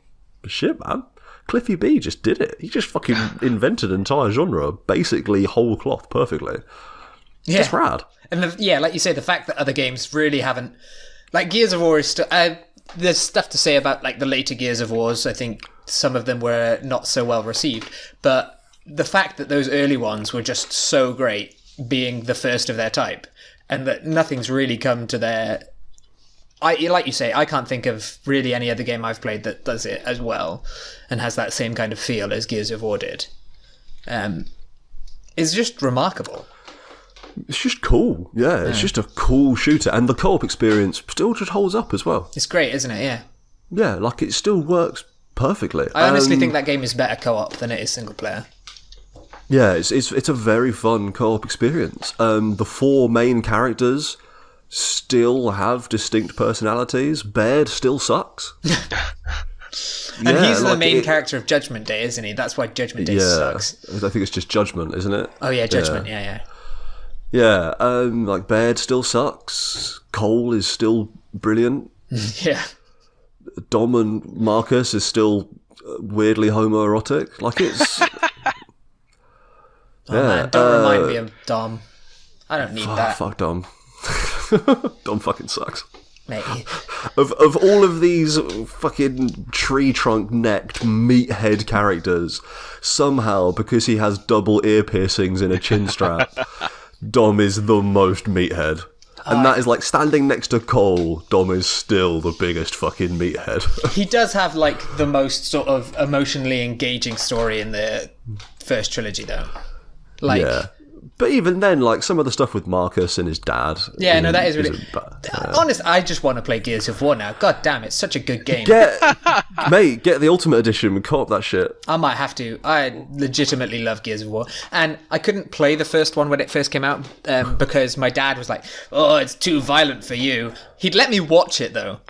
shit man, Cliffy B just did it. He just fucking invented an entire genre, basically whole cloth perfectly. Yeah. It's rad. And like you say, the fact that other games really haven't, like Gears of War is still, there's stuff to say about like the later Gears of Wars. I think some of them were not so well received, but the fact that those early ones were just so great, being the first of their type, and that nothing's really come to their, like you say, I can't think of really any other game I've played that does it as well and has that same kind of feel as Gears of War did. It's just remarkable. It's just cool. Yeah, it's just a cool shooter. And the co-op experience still just holds up as well. It's great, isn't it? Yeah. Yeah, like it still works perfectly. I honestly think that game is better co-op than it is single player. Yeah, it's a very fun co-op experience. The four main characters still have distinct personalities. Baird still sucks. And he's the main character of Judgment Day, isn't he? That's why Judgment Day sucks. I think it's just Judgment, isn't it? Oh yeah, Judgment, yeah. Yeah, like Baird still sucks. Cole is still brilliant. Yeah. Dom and Marcus is still weirdly homoerotic. Like it's... Man, don't remind me of Dom. I don't need that. Fuck Dom. Dom fucking sucks. Mate. Of all of these fucking tree trunk necked meathead characters, somehow, because he has double ear piercings in a chin strap, Dom is the most meathead. And that is like standing next to Cole, Dom is still the biggest fucking meathead. He does have like the most sort of emotionally engaging story in the first trilogy though. Like, yeah. But even then, like, some of the stuff with Marcus and his dad... Yeah, no, that is really... Honest, I just want to play Gears of War now. God damn, it's such a good game. Mate, get the Ultimate Edition and co-op that shit. I might have to. I legitimately love Gears of War. And I couldn't play the first one when it first came out because my dad was like, oh, it's too violent for you. He'd let me watch it, though.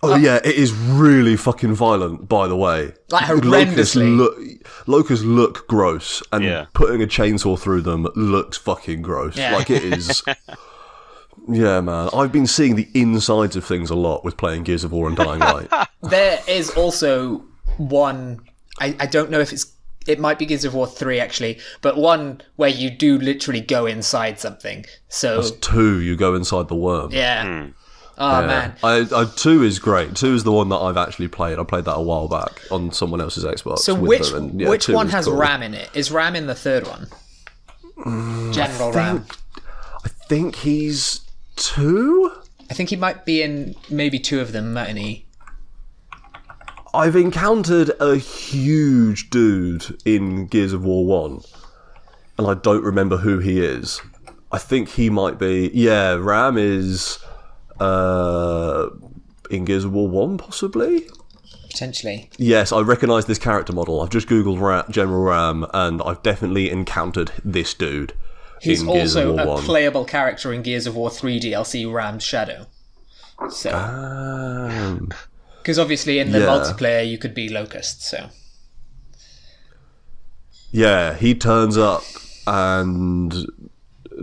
Oh, yeah, it is really fucking violent, by the way. Like, horrendously. Locusts look gross, and putting a chainsaw through them looks fucking gross. Yeah. Like, it is... Yeah, man. I've been seeing the insides of things a lot with playing Gears of War and Dying Light. There is also one... I don't know if it might be Gears of War 3, actually, but one where you do literally go inside something. So that's 2, you go inside the worm. Yeah. Oh, man. 2 is great. 2 is the one that I've actually played. I played that a while back on someone else's Xbox. So which one has cool. Ram in it? Is Ram in the third one? General Ram. I think he's 2? I think he might be in maybe 2 of them, mightn't he? I've encountered a huge dude in Gears of War 1, and I don't remember who he is. I think he might be... Yeah, Ram is... in Gears of War 1, possibly? Potentially. Yes, I recognise this character model. I've just googled General Ram, and I've definitely encountered this dude. He's also a playable character in Gears of War 3 DLC, Ram's Shadow. So, because obviously in the multiplayer you could be Locust, so... Yeah, he turns up and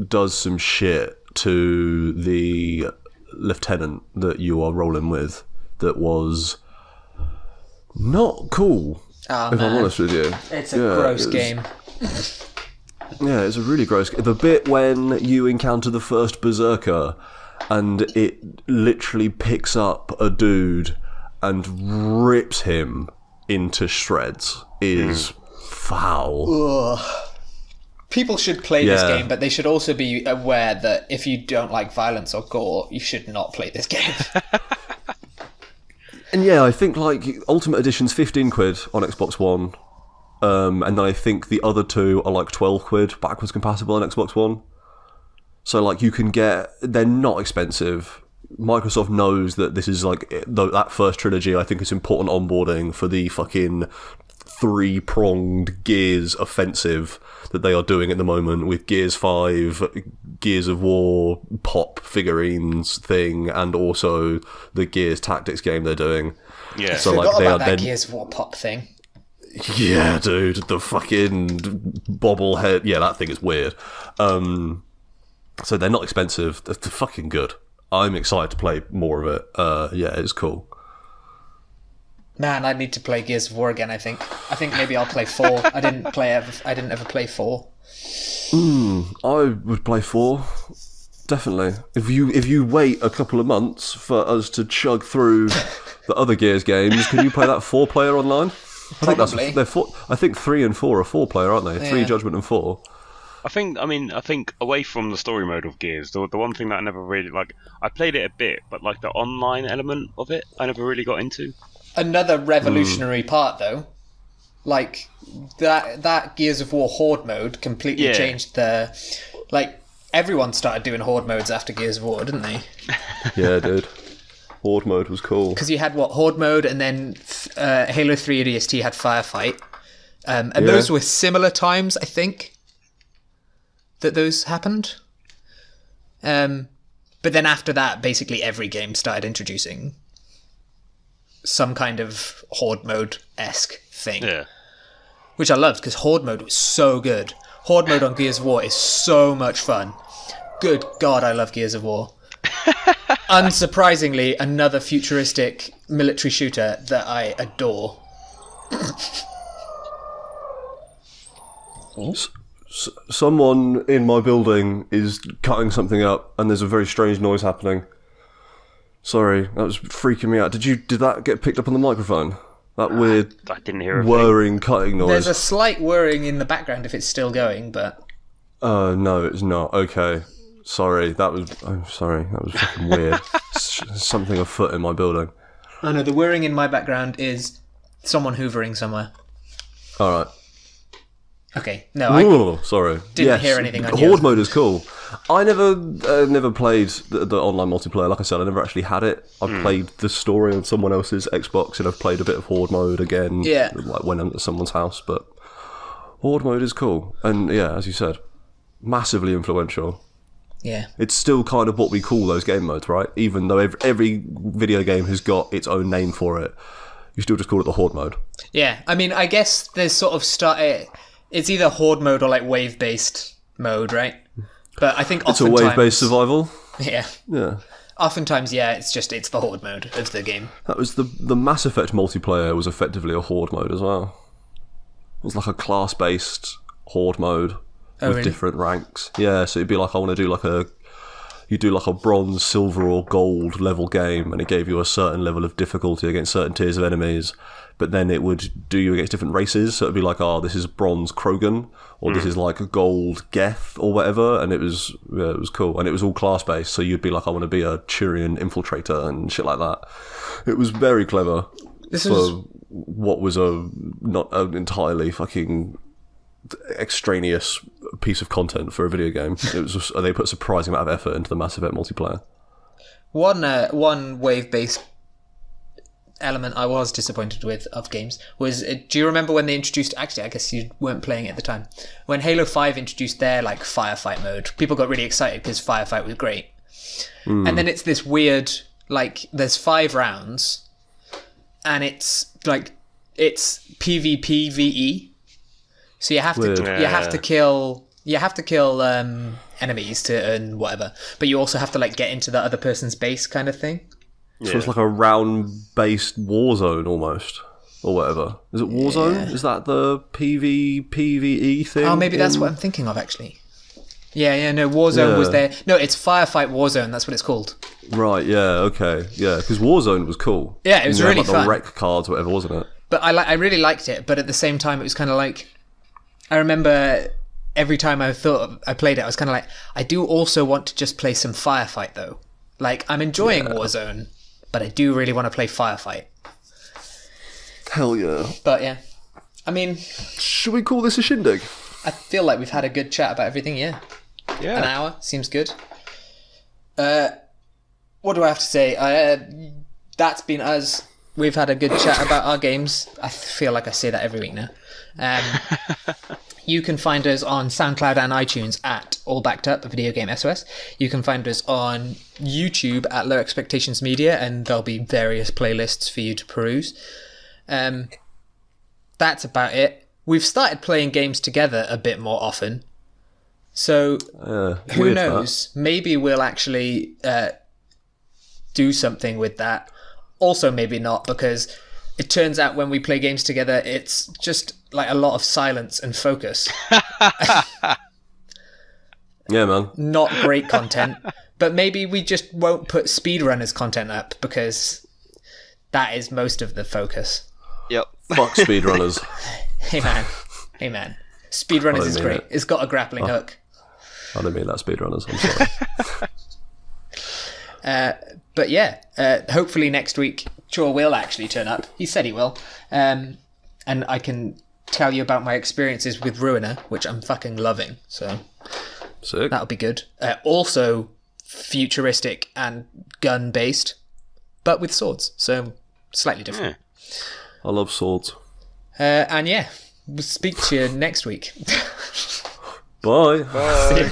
does some shit to the lieutenant that you are rolling with that was not cool. Oh, if man. I'm honest with you, It's a gross game. Yeah, it's a really gross. The bit when you encounter the first berserker, and it literally picks up a dude and rips him into shreds is foul. Ugh. People should play this game, but they should also be aware that if you don't like violence or gore, you should not play this game. And yeah, I think like Ultimate Edition's 15 quid on Xbox One, and then I think the other two are like 12 quid backwards compatible on Xbox One. So like you can get, they're not expensive. Microsoft knows that this is like that first trilogy. I think it's important onboarding for the fucking 3-pronged Gears offensive that they are doing at the moment with Gears 5, Gears of War pop figurines thing, and also the Gears Tactics game they're doing. Yeah. So Forgot like they about are that then. Gears of War pop thing. Yeah, dude, the fucking bobblehead. Yeah, that thing is weird. So they're not expensive. They're fucking good. I'm excited to play more of it. Yeah, it's cool. Man, I need to play Gears of War again. I think maybe I'll play 4. I didn't ever play 4. I would play 4. Definitely. If you wait a couple of months for us to chug through the other Gears games, can you play that 4-player online? Probably. I think 3 and 4 are 4-player, aren't they? 3 Yeah. Judgment and 4. I think away from the story mode of Gears, the one thing that I never really like, I played it a bit, but like the online element of it, I never really got into. Another revolutionary part, though, like that Gears of War Horde mode completely changed the. Like everyone started doing Horde modes after Gears of War, didn't they? Yeah, dude. Horde mode was cool. Because you had Horde mode, and then Halo 3 ODST had Firefight, and those were similar times, I think, that those happened. But then after that, basically every game started introducing some kind of Horde mode-esque thing. Yeah. Which I loved, because Horde mode was so good. Horde mode on Gears of War is so much fun. Good God, I love Gears of War. Unsurprisingly, another futuristic military shooter that I adore. Someone in my building is cutting something up, and there's a very strange noise happening. Sorry, that was freaking me out. Did that get picked up on the microphone? That weird I didn't hear a whirring, cutting noise. There's a slight whirring in the background if it's still going, but... No, it's not. Okay. Sorry, I'm sorry, that was fucking weird. Something afoot in my building. Oh no, the whirring in my background is someone hoovering somewhere. Alright. Okay, no, I sorry. didn't hear anything on Horde yours. mode is cool. I never played the online multiplayer. Like I said, I never actually had it. I played the story on someone else's Xbox, and I've played a bit of Horde mode again. Yeah. Like when I'm at someone's house, but Horde mode is cool. And yeah, as you said, massively influential. Yeah. It's still kind of what we call those game modes, right? Even though every video game has got its own name for it, you still just call it the Horde mode. Yeah, I mean, I guess there's sort of it's either Horde mode or like wave-based mode, right? But I think It's a oftentimes... wave-based survival. Yeah. Yeah. Oftentimes, yeah, it's the Horde mode of the game. That was the Mass Effect multiplayer was effectively a Horde mode as well. It was like a class-based Horde mode with really? different ranks. Yeah, so it'd be like, I want to do you do like a bronze, silver or gold level game, and it gave you a certain level of difficulty against certain tiers of enemies, but then it would do you against different races, so it'd be like, this is bronze Krogan, or this is like a gold Geth or whatever, and it was cool, and it was all class based, so you'd be like, I want to be a Turian infiltrator and shit like that. It was very clever what was not an entirely fucking extraneous piece of content for a video game. It was just, they put a surprising amount of effort into the Mass Effect multiplayer. One wave-based element I was disappointed with of games was, do you remember when they introduced, actually I guess you weren't playing it at the time, when Halo 5 introduced their like firefight mode? People got really excited because firefight was great. And then it's this weird, like, there's 5 rounds and it's like, it's PvPvE. So you have to kill enemies to earn whatever, but you also have to like get into the other person's base kind of thing. So it's like a round-based Warzone almost. or whatever. Is it Warzone? Yeah. Is that the PvE thing? Oh, maybe that's what I'm thinking of, actually. Yeah, no, Warzone was there. No, it's Firefight Warzone, that's what it's called. Right, yeah, okay. Yeah, because Warzone was cool. Yeah, it was And they had, really like, fun. the rec cards, whatever, wasn't it? But I really liked it, but at the same time, it was kind of like... I remember every time I thought I played it, I was kind of like, I do also want to just play some Firefight, though. Like, I'm enjoying Warzone, but I do really want to play Firefight. Hell yeah. But yeah, I mean, Should we call this a shindig? I feel like we've had a good chat about everything, yeah. Yeah. An hour, seems good. What do I have to say? That's been us. We've had a good chat about our games. I feel like I say that every week now. You can find us on SoundCloud and iTunes at All Backed Up, a video game SOS. You can find us on YouTube at Low Expectations Media, and there'll be various playlists for you to peruse. That's about it. We've started playing games together a bit more often. So, who weird knows? Maybe we'll actually do something with that. Also, maybe not, because it turns out when we play games together, it's just like a lot of silence and focus. Yeah, man. Not great content. But maybe we just won't put speedrunners content up, because that is most of the focus. Yep. Fuck speedrunners. Hey man. Speedrunners is mean great. it. It's got a grappling hook. I don't mean that, speedrunners. I'm sorry. But yeah, hopefully next week Chor will actually turn up. He said he will. And I can tell you about my experiences with Ruiner, which I'm fucking loving. So Sick. that'll be good. Also futuristic and gun-based, but with swords. So slightly different. I love swords. And yeah, we'll speak to you next week. Bye. Bye. See you.